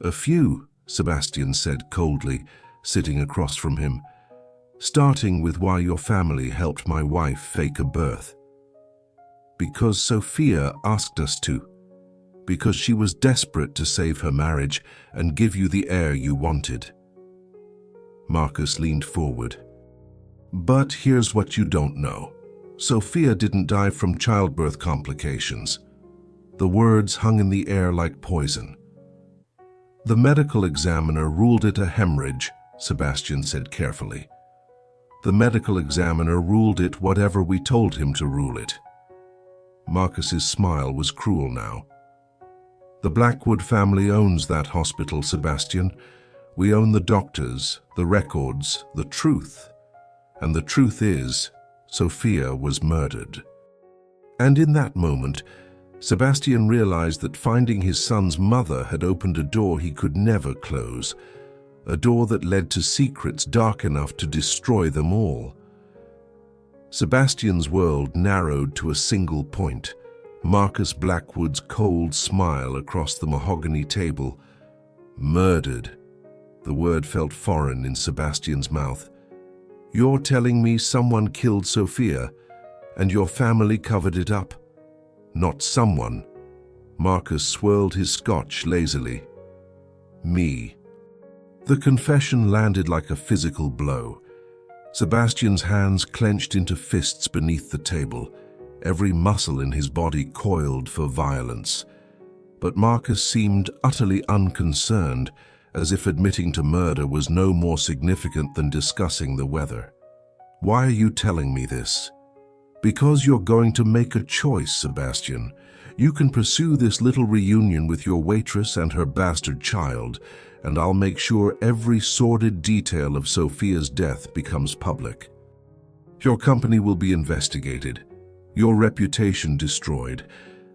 S1: "A few," Sebastian said coldly, sitting across from him. "Starting with why your family helped my wife fake a birth." "Because Sophia asked us to. Because she was desperate to save her marriage and give you the heir you wanted." Marcus leaned forward. "But here's what you don't know. Sophia didn't die from childbirth complications." The words hung in the air like poison. "The medical examiner ruled it a hemorrhage," Sebastian said carefully. "The medical examiner ruled it whatever we told him to rule it." Marcus's smile was cruel now. "The Blackwood family owns that hospital, Sebastian. We own the doctors, the records, the truth. And the truth is, Sophia was murdered." And in that moment, Sebastian realized that finding his son's mother had opened a door he could never close, a door that led to secrets dark enough to destroy them all. Sebastian's world narrowed to a single point, Marcus Blackwood's cold smile across the mahogany table. Murdered. The word felt foreign in Sebastian's mouth. You're telling me someone killed Sophia and your family covered it up? Not someone. Marcus swirled his scotch lazily. Me. The confession landed like a physical blow. Sebastian's hands clenched into fists beneath the table, every muscle in his body coiled for violence. But Marcus seemed utterly unconcerned, as if admitting to murder was no more significant than discussing the weather. Why are you telling me this? Because you're going to make a choice, Sebastian. You can pursue this little reunion with your waitress and her bastard child, and I'll make sure every sordid detail of Sophia's death becomes public. Your company will be investigated, your reputation destroyed.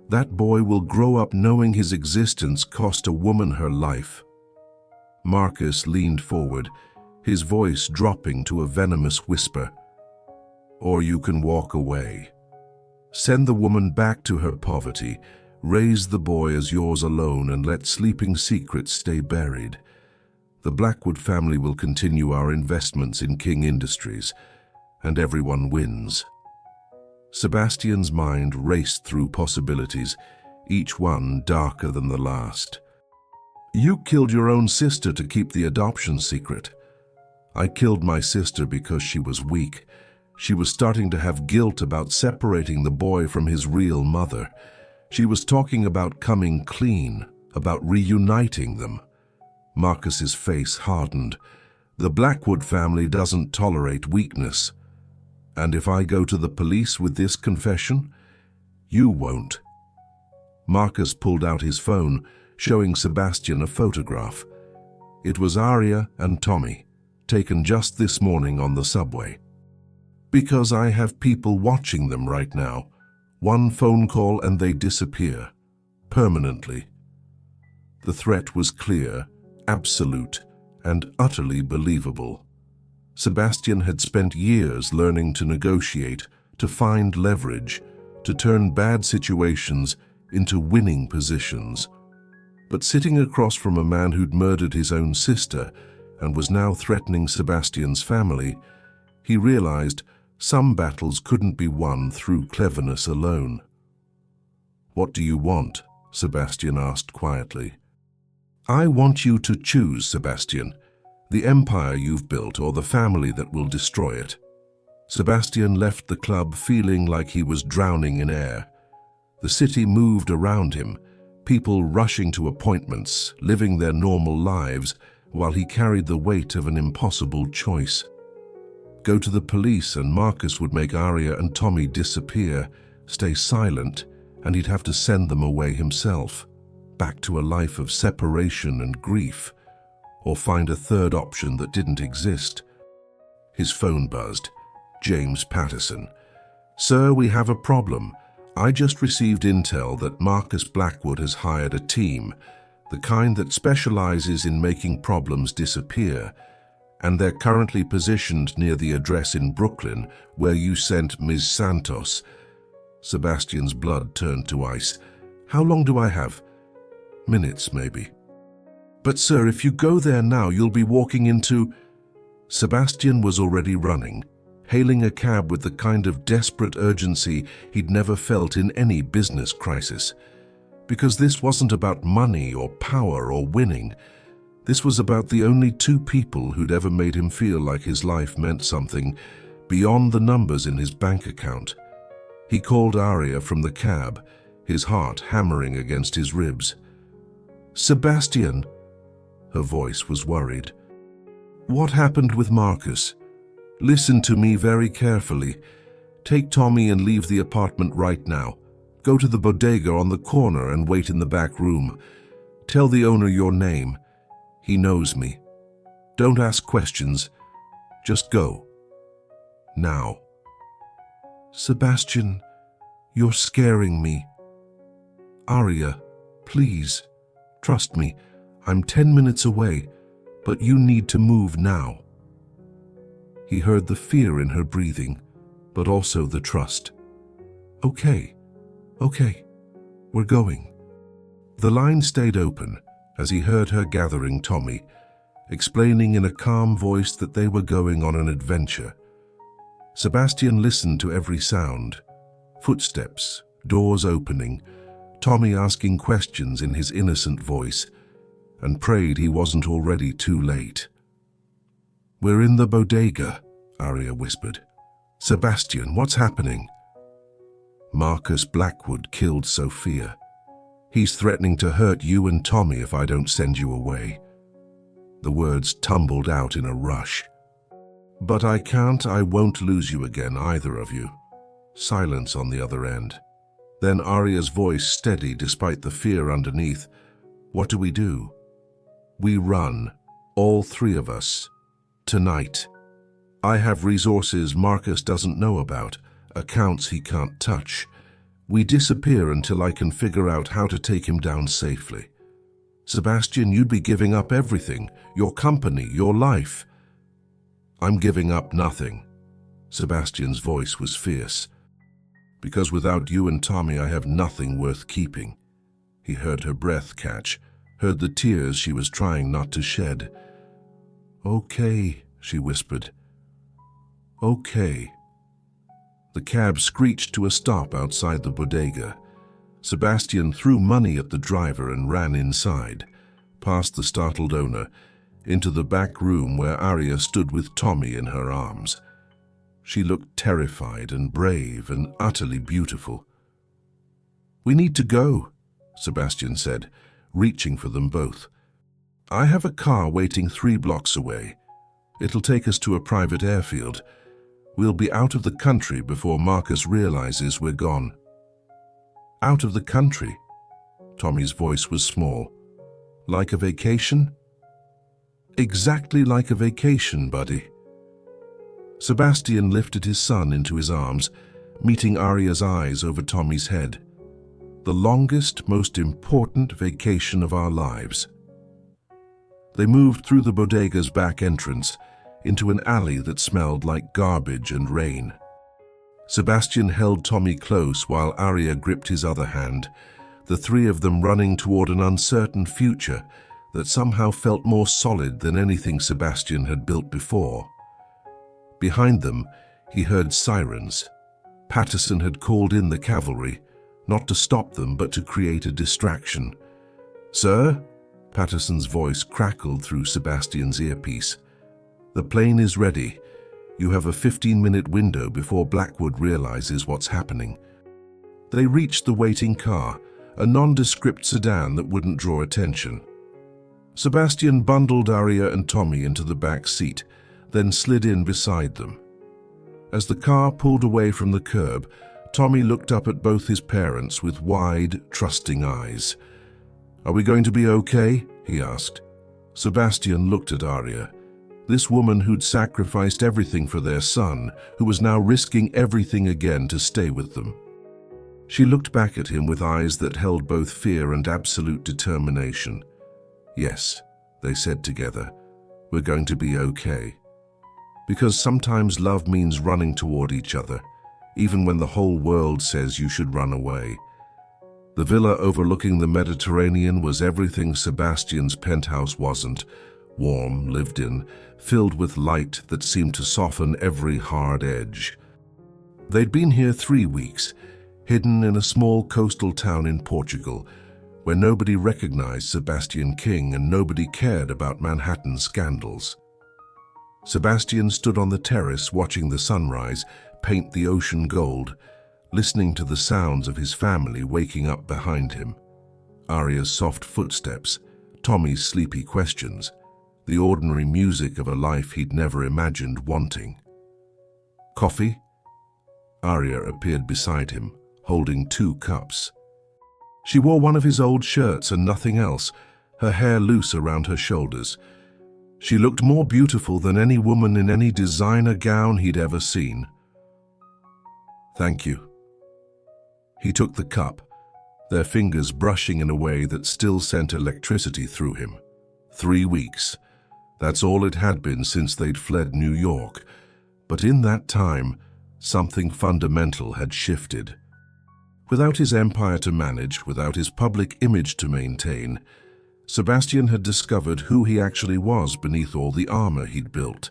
S1: That boy will grow up knowing his existence cost a woman her life. Marcus leaned forward, his voice dropping to a venomous whisper. Or you can walk away. Send the woman back to her poverty, raise the boy as yours alone, and let sleeping secrets stay buried. The Blackwood family will continue our investments in King Industries, and everyone wins. Sebastian's mind raced through possibilities, each one darker than the last. You killed your own sister to keep the adoption secret. I killed my sister because she was weak. She was starting to have guilt about separating the boy from his real mother. She was talking about coming clean, about reuniting them. Marcus's face hardened. The Blackwood family doesn't tolerate weakness. And if I go to the police with this confession, you won't. Marcus pulled out his phone, showing Sebastian a photograph. It was Aria and Tommy, taken just this morning on the subway. Because I have people watching them right now. One phone call and they disappear. Permanently. The threat was clear, absolute, and utterly believable. Sebastian had spent years learning to negotiate, to find leverage, to turn bad situations into winning positions. But sitting across from a man who'd murdered his own sister and was now threatening Sebastian's family, he realized some battles couldn't be won through cleverness alone. What do you want? Sebastian asked quietly. I want you to choose, Sebastian, the empire you've built or the family that will destroy it. Sebastian left the club feeling like he was drowning in air. The city moved around him, people rushing to appointments, living their normal lives, while he carried the weight of an impossible choice. Go to the police and Marcus would make Aria and Tommy disappear, stay silent, and he'd have to send them away himself, back to a life of separation and grief, or find a third option that didn't exist. His phone buzzed. James Patterson. Sir, we have a problem. I just received intel that Marcus Blackwood has hired a team, the kind that specializes in making problems disappear, and they're currently positioned near the address in Brooklyn where you sent Ms. Santos. Sebastian's blood turned to ice. How long do I have? Minutes, maybe. But sir, if you go there now, you'll be walking into... Sebastian was already running, hailing a cab with the kind of desperate urgency he'd never felt in any business crisis. Because this wasn't about money or power or winning. This was about the only two people who'd ever made him feel like his life meant something beyond the numbers in his bank account. He called Aria from the cab, his heart hammering against his ribs. Sebastian, her voice was worried. What happened with Marcus? Listen to me very carefully. Take Tommy and leave the apartment right now. Go to the bodega on the corner and wait in the back room. Tell the owner your name. He knows me. Don't ask questions. Just go. Now. Sebastian, you're scaring me. Aria, please. Trust me, I'm 10 minutes away, but you need to move now. He heard the fear in her breathing, but also the trust. Okay, we're going. The line stayed open as he heard her gathering Tommy, explaining in a calm voice that they were going on an adventure, Sebastian listened to every sound. Footsteps, doors opening, Tommy asking questions in his innocent voice, and prayed he wasn't already too late. "We're in the bodega," Arya whispered. "Sebastian, what's happening?" "Marcus Blackwood killed Sophia. He's threatening to hurt you and Tommy if I don't send you away." The words tumbled out in a rush. "But I won't lose you again, either of you." Silence on the other end. Then Arya's voice steady despite the fear underneath. "What do we do?" "We run, all three of us. Tonight. I have resources Marcus doesn't know about, accounts he can't touch. We disappear until I can figure out how to take him down safely. Sebastian, you'd be giving up everything, your company, your life." "I'm giving up nothing." Sebastian's voice was fierce. "Because without you and Tommy I have nothing worth keeping." He heard her breath catch, heard the tears she was trying not to shed. "Okay," she whispered. "Okay." The cab screeched to a stop outside the bodega. Sebastian threw money at the driver and ran inside, past the startled owner, into the back room where Arya stood with Tommy in her arms. She looked terrified and brave and utterly beautiful. "We need to go," Sebastian said, reaching for them both. "I have a car waiting 3 blocks away. It'll take us to a private airfield. We'll be out of the country before Marcus realizes we're gone." "Out of the country?" Tommy's voice was small. "Like a vacation?" "Exactly like a vacation, buddy." Sebastian lifted his son into his arms, meeting Arya's eyes over Tommy's head. "The longest, most important vacation of our lives." They moved through the bodega's back entrance, into an alley that smelled like garbage and rain. Sebastian held Tommy close while Arya gripped his other hand, the three of them running toward an uncertain future that somehow felt more solid than anything Sebastian had built before. Behind them, he heard sirens. Patterson had called in the cavalry, not to stop them but to create a distraction. "Sir?" Patterson's voice crackled through Sebastian's earpiece. "The plane is ready. You have a 15-minute window before Blackwood realizes what's happening." They reached the waiting car, a nondescript sedan that wouldn't draw attention. Sebastian bundled Arya and Tommy into the back seat, then slid in beside them. As the car pulled away from the curb, Tommy looked up at both his parents with wide, trusting eyes. "Are we going to be okay?" he asked. Sebastian looked at Arya. This woman who'd sacrificed everything for their son, who was now risking everything again to stay with them. She looked back at him with eyes that held both fear and absolute determination. "Yes," they said together, "we're going to be okay." Because sometimes love means running toward each other, even when the whole world says you should run away. The villa overlooking the Mediterranean was everything Sebastian's penthouse wasn't. Warm, lived in, filled with light that seemed to soften every hard edge. They'd been here 3 weeks, hidden in a small coastal town in Portugal, where nobody recognized Sebastian King and nobody cared about Manhattan scandals. Sebastian stood on the terrace watching the sunrise paint the ocean gold, listening to the sounds of his family waking up behind him. Arya's soft footsteps, Tommy's sleepy questions, the ordinary music of a life he'd never imagined wanting. "Coffee?" Arya appeared beside him, holding 2 cups. She wore one of his old shirts and nothing else, her hair loose around her shoulders. She looked more beautiful than any woman in any designer gown he'd ever seen. "Thank you." He took the cup, their fingers brushing in a way that still sent electricity through him. 3 weeks. That's all it had been since they'd fled New York. But in that time, something fundamental had shifted. Without his empire to manage, without his public image to maintain, Sebastian had discovered who he actually was beneath all the armor he'd built.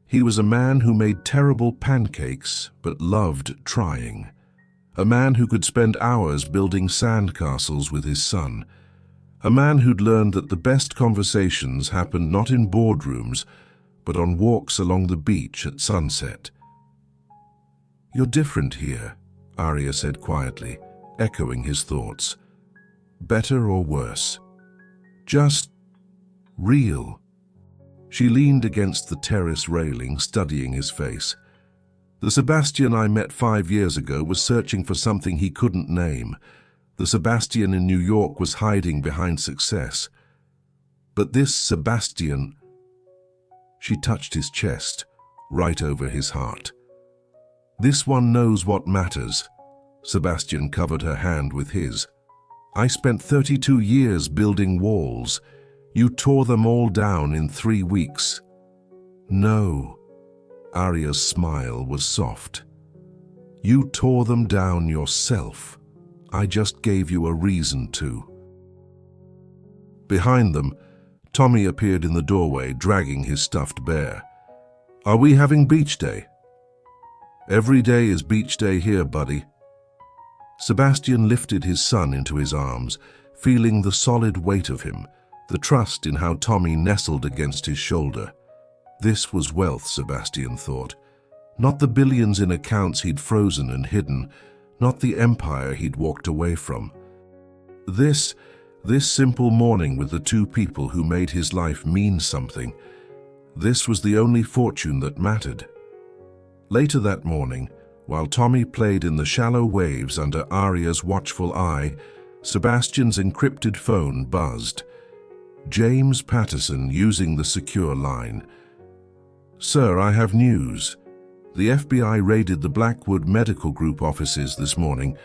S1: He was a man who made terrible pancakes but loved trying. A man who could spend hours building sandcastles with his son. A man who'd learned that the best conversations happened not in boardrooms, but on walks along the beach at sunset. "You're different here," Arya said quietly, echoing his thoughts. "Better or worse? Just real." She leaned against the terrace railing, studying his face. The Sebastian I met 5 years ago was searching for something he couldn't name. The Sebastian in New York was hiding behind success. But this Sebastian... She touched his chest, right over his heart. "This one knows what matters." Sebastian covered her hand with his. "I spent 32 years building walls. You tore them all down in 3 weeks." "No." Arya's smile was soft. "You tore them down yourself. I just gave you a reason to." Behind them, Tommy appeared in the doorway, dragging his stuffed bear. "Are we having beach day?" "Every day is beach day here, buddy." Sebastian lifted his son into his arms, feeling the solid weight of him, the trust in how Tommy nestled against his shoulder. This was wealth, Sebastian thought. Not the billions in accounts he'd frozen and hidden, not the empire he'd walked away from. This simple morning with the 2 people who made his life mean something, this was the only fortune that mattered. Later that morning, while Tommy played in the shallow waves under Arya's watchful eye, Sebastian's encrypted phone buzzed. James Patterson, using the secure line. "Sir, I have news. The FBI raided the Blackwood Medical Group offices this morning.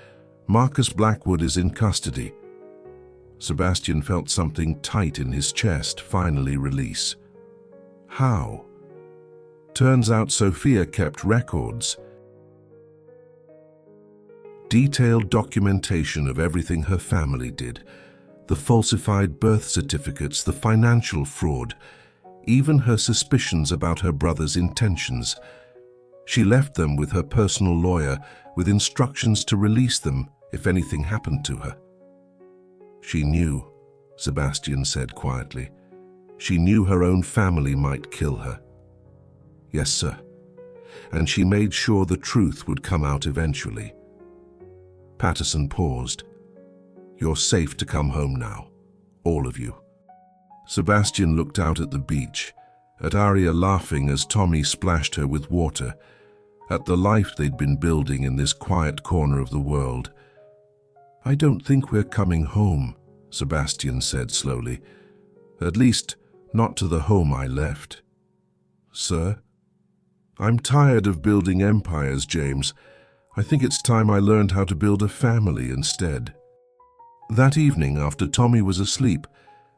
S1: Marcus Blackwood is in custody." Sebastian felt something tight in his chest finally release. How? Turns out Sophia kept records. Detailed documentation of everything her family did. The falsified birth certificates, the financial fraud, even her suspicions about her brother's intentions. She left them with her personal lawyer with instructions to release them if anything happened to her. "She knew," Sebastian said quietly. "She knew her own family might kill her." "Yes, sir. And she made sure the truth would come out eventually." Patterson paused. "You're safe to come home now, all of you." Sebastian looked out at the beach, at Arya laughing as Tommy splashed her with water, at the life they'd been building in this quiet corner of the world. "I don't think we're coming home," Sebastian said slowly. "At least, not to the home I left." "Sir?" "I'm tired of building empires, James. I think it's time I learned how to build a family instead." That evening, after Tommy was asleep,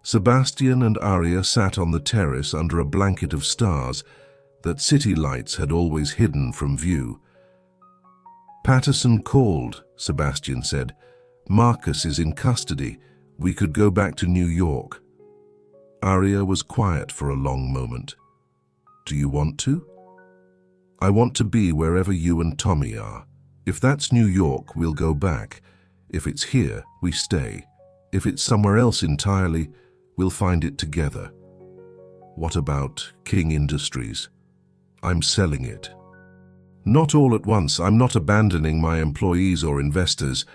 S1: Sebastian and Arya sat on the terrace under a blanket of stars that city lights had always hidden from view. "Patterson called," Sebastian said. "Marcus is in custody. We could go back to New York." Arya was quiet for a long moment. "Do you want to?" "I want to be wherever you and Tommy are. If that's New York, we'll go back. If it's here, we stay. If it's somewhere else entirely, we'll find it together." "What about King Industries?" "I'm selling it." "Not all at once. I'm not abandoning my employees or investors.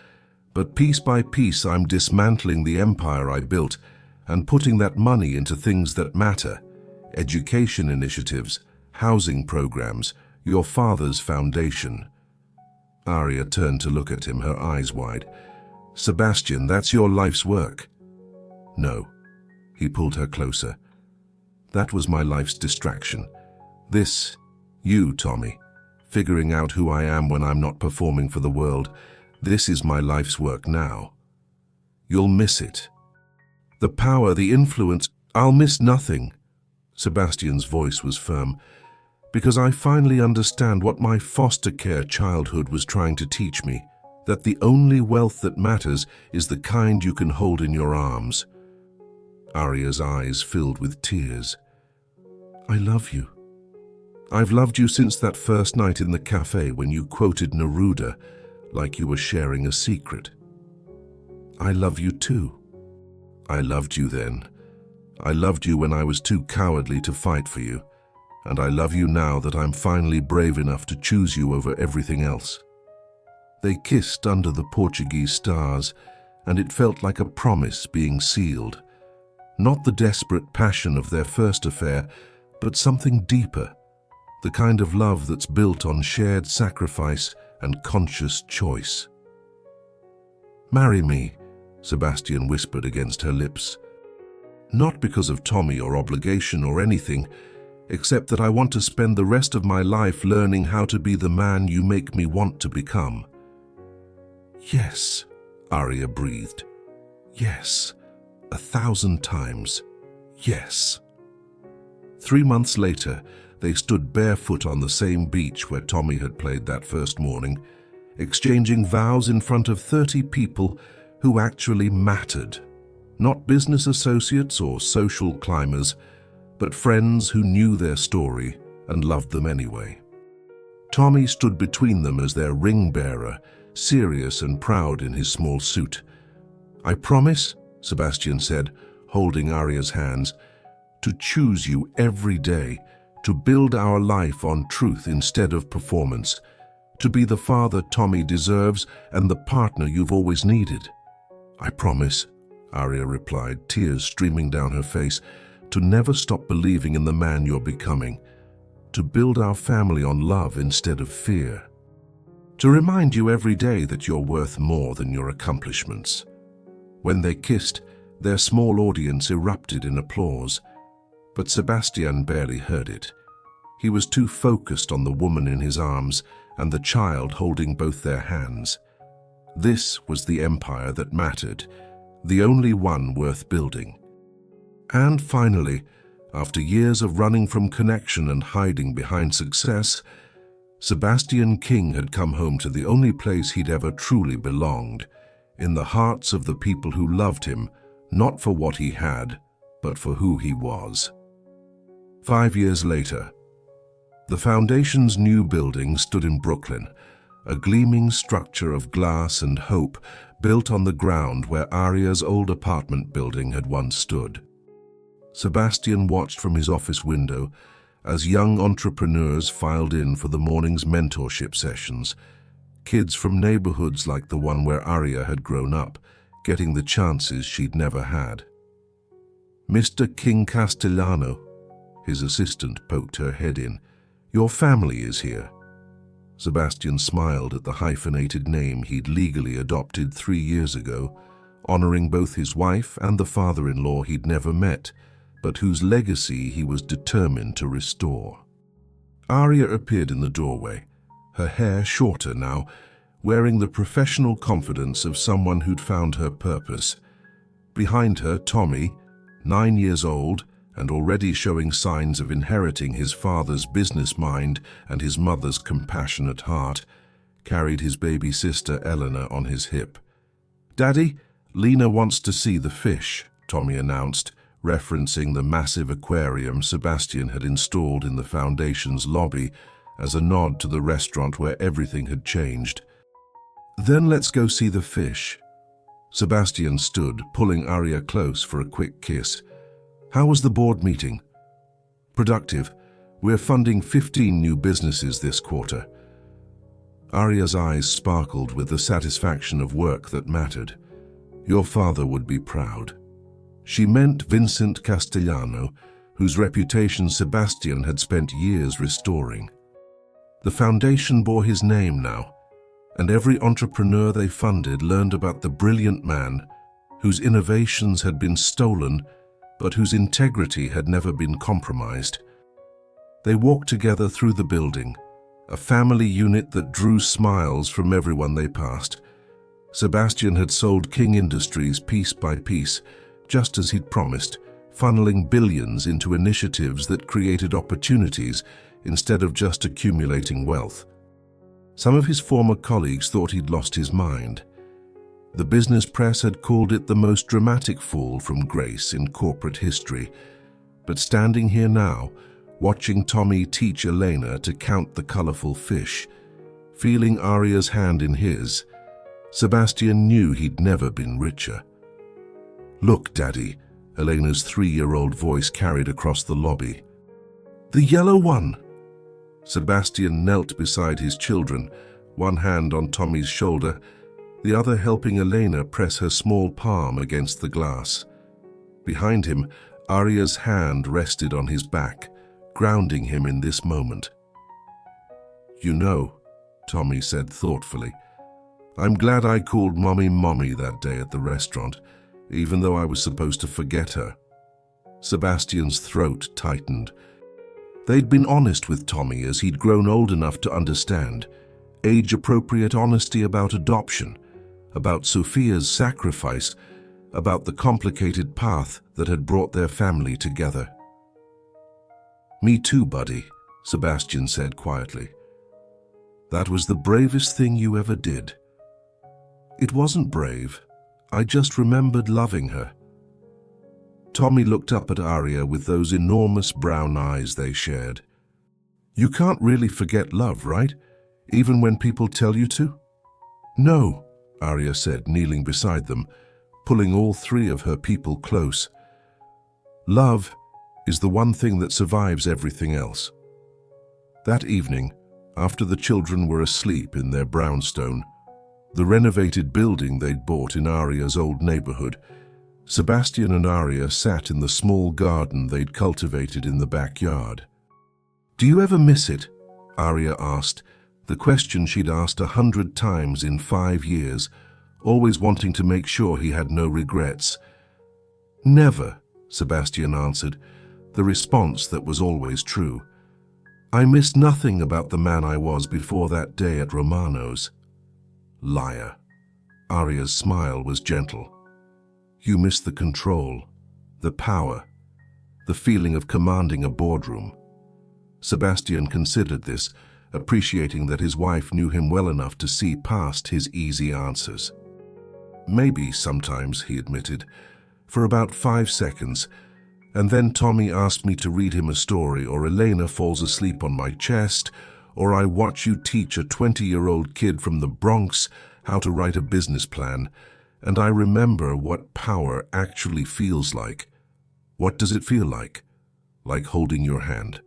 S1: But piece by piece, I'm dismantling the empire I built and putting that money into things that matter. Education initiatives, housing programs, your father's foundation." Arya turned to look at him, her eyes wide. "Sebastian, that's your life's work." "No." He pulled her closer. "That was my life's distraction. This, you, Tommy, figuring out who I am when I'm not performing for the world, this is my life's work now. You'll miss it. The power, the influence, I'll miss nothing." Sebastian's voice was firm. "Because I finally understand what my foster care childhood was trying to teach me, that the only wealth that matters is the kind you can hold in your arms." Arya's eyes filled with tears. "I love you." I've loved you since that first night in the cafe when you quoted Neruda like you were sharing a secret. I love you too. I loved you then. I loved you when I was too cowardly to fight for you, and I love you now that I'm finally brave enough to choose you over everything else. They kissed under the Portuguese stars, and it felt like a promise being sealed. Not the desperate passion of their first affair, but something deeper, the kind of love that's built on shared sacrifice and conscious choice. Marry me, Sebastian whispered against her lips. Not because of Tommy or obligation or anything, except that I want to spend the rest of my life learning how to be the man you make me want to become. Yes, Arya breathed. Yes, 1,000 times. Yes. 3 months later, they stood barefoot on the same beach where Tommy had played that first morning, exchanging vows in front of 30 people who actually mattered. Not business associates or social climbers, but friends who knew their story and loved them anyway. Tommy stood between them as their ring-bearer, serious and proud in his small suit. I promise, Sebastian said, holding Arya's hands, to choose you every day, to build our life on truth instead of performance, to be the father Tommy deserves and the partner you've always needed. I promise, Arya replied, tears streaming down her face, to never stop believing in the man you're becoming, to build our family on love instead of fear, to remind you every day that you're worth more than your accomplishments. When they kissed, their small audience erupted in applause, but Sebastian barely heard it. He was too focused on the woman in his arms and the child holding both their hands. This was the empire that mattered, the only one worth building. And finally, after years of running from connection and hiding behind success, Sebastian King had come home to the only place he'd ever truly belonged, in the hearts of the people who loved him, not for what he had, but for who he was. 5 years later, the Foundation's new building stood in Brooklyn, a gleaming structure of glass and hope built on the ground where Arya's old apartment building had once stood. Sebastian watched from his office window as young entrepreneurs filed in for the morning's mentorship sessions, kids from neighborhoods like the one where Arya had grown up, getting the chances she'd never had. Mr. King Castellano, his assistant poked her head in. Your family is here. Sebastian smiled at the hyphenated name he'd legally adopted 3 years ago, honoring both his wife and the father-in-law he'd never met, but whose legacy he was determined to restore. Arya appeared in the doorway, her hair shorter now, wearing the professional confidence of someone who'd found her purpose. Behind her, Tommy, 9 years old, and already showing signs of inheriting his father's business mind and his mother's compassionate heart, carried his baby sister Eleanor on his hip. "Daddy, Lena wants to see the fish," Tommy announced, referencing the massive aquarium Sebastian had installed in the Foundation's lobby as a nod to the restaurant where everything had changed. "Then let's go see the fish." Sebastian stood, pulling Arya close for a quick kiss. "How was the board meeting?" "Productive. We're funding 15 new businesses this quarter." Arya's eyes sparkled with the satisfaction of work that mattered. "Your father would be proud." She meant Vincent Castellano, whose reputation Sebastian had spent years restoring. The Foundation bore his name now, and every entrepreneur they funded learned about the brilliant man whose innovations had been stolen but whose integrity had never been compromised. They walked together through the building, a family unit that drew smiles from everyone they passed. Sebastian had sold King Industries piece by piece, just as he'd promised, funneling billions into initiatives that created opportunities instead of just accumulating wealth. Some of his former colleagues thought he'd lost his mind. The business press had called it the most dramatic fall from grace in corporate history. But standing here now, watching Tommy teach Elena to count the colorful fish. Feeling Aria's hand in his, Sebastian knew he'd never been richer. "Look, Daddy," Elena's 3-year-old voice carried across the lobby. "The yellow one!" Sebastian knelt beside his children, one hand on Tommy's shoulder, the other helping Elena press her small palm against the glass. Behind him, Aria's hand rested on his back, grounding him in this moment. "You know," Tommy said thoughtfully, "I'm glad I called Mommy Mommy that day at the restaurant, even though I was supposed to forget her." Sebastian's throat tightened. They'd been honest with Tommy as he'd grown old enough to understand, age-appropriate honesty about adoption, about Sophia's sacrifice, about the complicated path that had brought their family together. "Me too, buddy," Sebastian said quietly. "That was the bravest thing you ever did." "It wasn't brave. I just remembered loving her." Tommy looked up at Aria with those enormous brown eyes they shared. "You can't really forget love, right? Even when people tell you to?" "No," Aria said, kneeling beside them, pulling all 3 of her people close. "Love is the one thing that survives everything else." That evening, after the children were asleep in their brownstone, the renovated building they'd bought in Aria's old neighborhood, Sebastian and Aria sat in the small garden they'd cultivated in the backyard. "Do you ever miss it?" Aria asked, the question she'd asked 100 times in 5 years, always wanting to make sure he had no regrets. "Never," Sebastian answered, the response that was always true. "I miss nothing about the man I was before that day at Romano's." "Liar." Aria's smile was gentle. "You miss the control, the power, the feeling of commanding a boardroom." Sebastian considered this, appreciating that his wife knew him well enough to see past his easy answers. "Maybe sometimes," he admitted, "for about 5 seconds, and then Tommy asked me to read him a story, or Elena falls asleep on my chest, or I watch you teach a 20-year-old kid from the Bronx how to write a business plan, and I remember what power actually feels like. What does it feel like? Like holding your hand.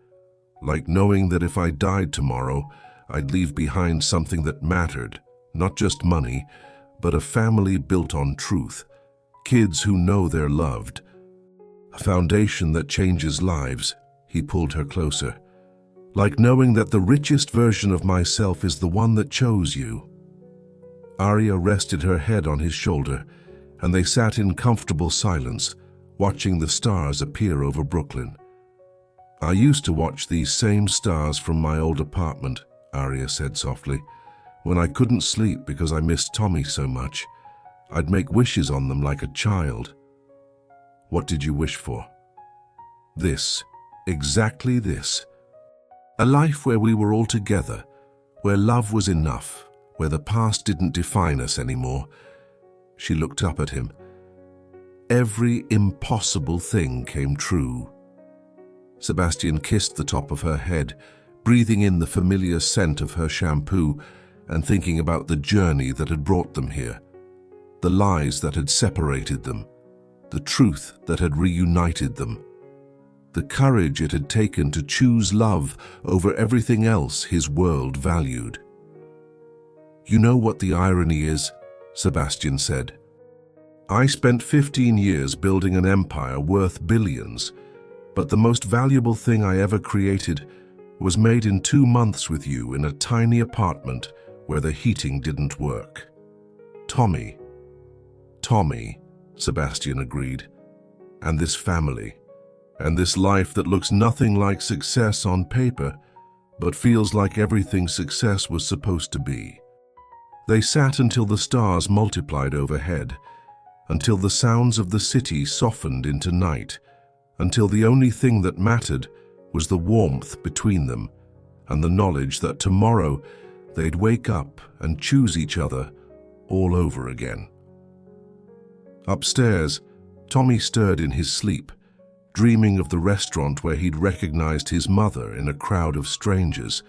S1: Like knowing that if I died tomorrow, I'd leave behind something that mattered, not just money, but a family built on truth, kids who know they're loved. A foundation that changes lives." He pulled her closer. "Like knowing that the richest version of myself is the one that chose you." Aria rested her head on his shoulder, and they sat in comfortable silence, watching the stars appear over Brooklyn. "I used to watch these same stars from my old apartment," Aria said softly. "When I couldn't sleep because I missed Tommy so much, I'd make wishes on them like a child." "What did you wish for?" "This, exactly this. A life where we were all together, where love was enough, where the past didn't define us anymore." She looked up at him. Every impossible thing came true. Sebastian kissed the top of her head, breathing in the familiar scent of her shampoo and thinking about the journey that had brought them here, the lies that had separated them, the truth that had reunited them, the courage it had taken to choose love over everything else his world valued. "You know what the irony is?" Sebastian said. "I spent 15 years building an empire worth billions, but the most valuable thing I ever created was made in 2 months with you in a tiny apartment where the heating didn't work." Tommy, Sebastian agreed. "And this family, and this life that looks nothing like success on paper, but feels like everything success was supposed to be." They sat until the stars multiplied overhead, until the sounds of the city softened into night, until the only thing that mattered was the warmth between them and the knowledge that tomorrow they'd wake up and choose each other all over again. Upstairs, Tommy stirred in his sleep, dreaming of the restaurant where he'd recognized his mother in a crowd of strangers.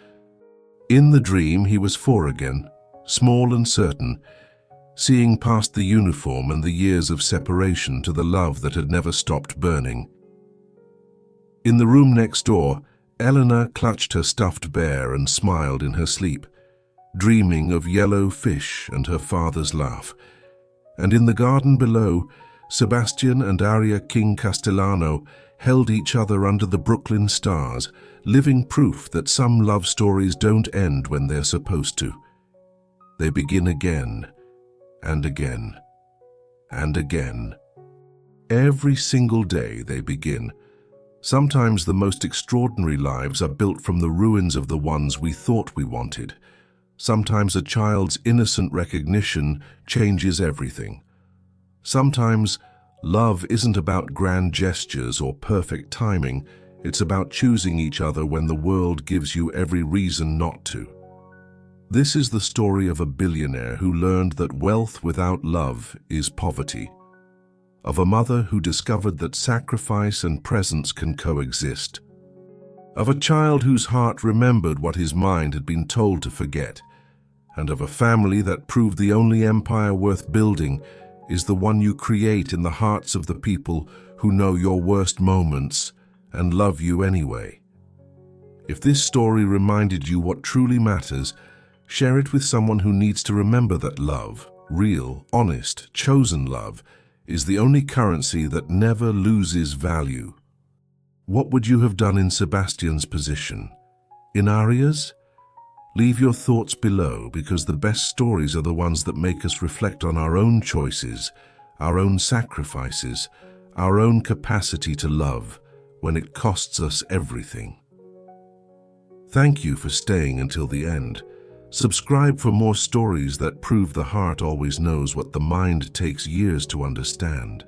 S1: In the dream, he was 4 again, small and certain, seeing past the uniform and the years of separation to the love that had never stopped burning. In the room next door, Eleanor clutched her stuffed bear and smiled in her sleep, dreaming of yellow fish and her father's laugh. And in the garden below, Sebastian and Aria King Castellano held each other under the Brooklyn stars, living proof that some love stories don't end when they're supposed to. They begin again, and again, and again. Every single day they begin. Sometimes the most extraordinary lives are built from the ruins of the ones we thought we wanted. Sometimes a child's innocent recognition changes everything. Sometimes love isn't about grand gestures or perfect timing. It's about choosing each other when the world gives you every reason not to. This is the story of a billionaire who learned that wealth without love is poverty, of a mother who discovered that sacrifice and presence can coexist, of a child whose heart remembered what his mind had been told to forget, and of a family that proved the only empire worth building is the one you create in the hearts of the people who know your worst moments and love you anyway. If this story reminded you what truly matters, share it with someone who needs to remember that love, real, honest, chosen love, is the only currency that never loses value. What would you have done in Sebastian's position? In Aria's? Leave your thoughts below, because the best stories are the ones that make us reflect on our own choices, our own sacrifices, our own capacity to love when it costs us everything. Thank you for staying until the end. Subscribe for more stories that prove the heart always knows what the mind takes years to understand.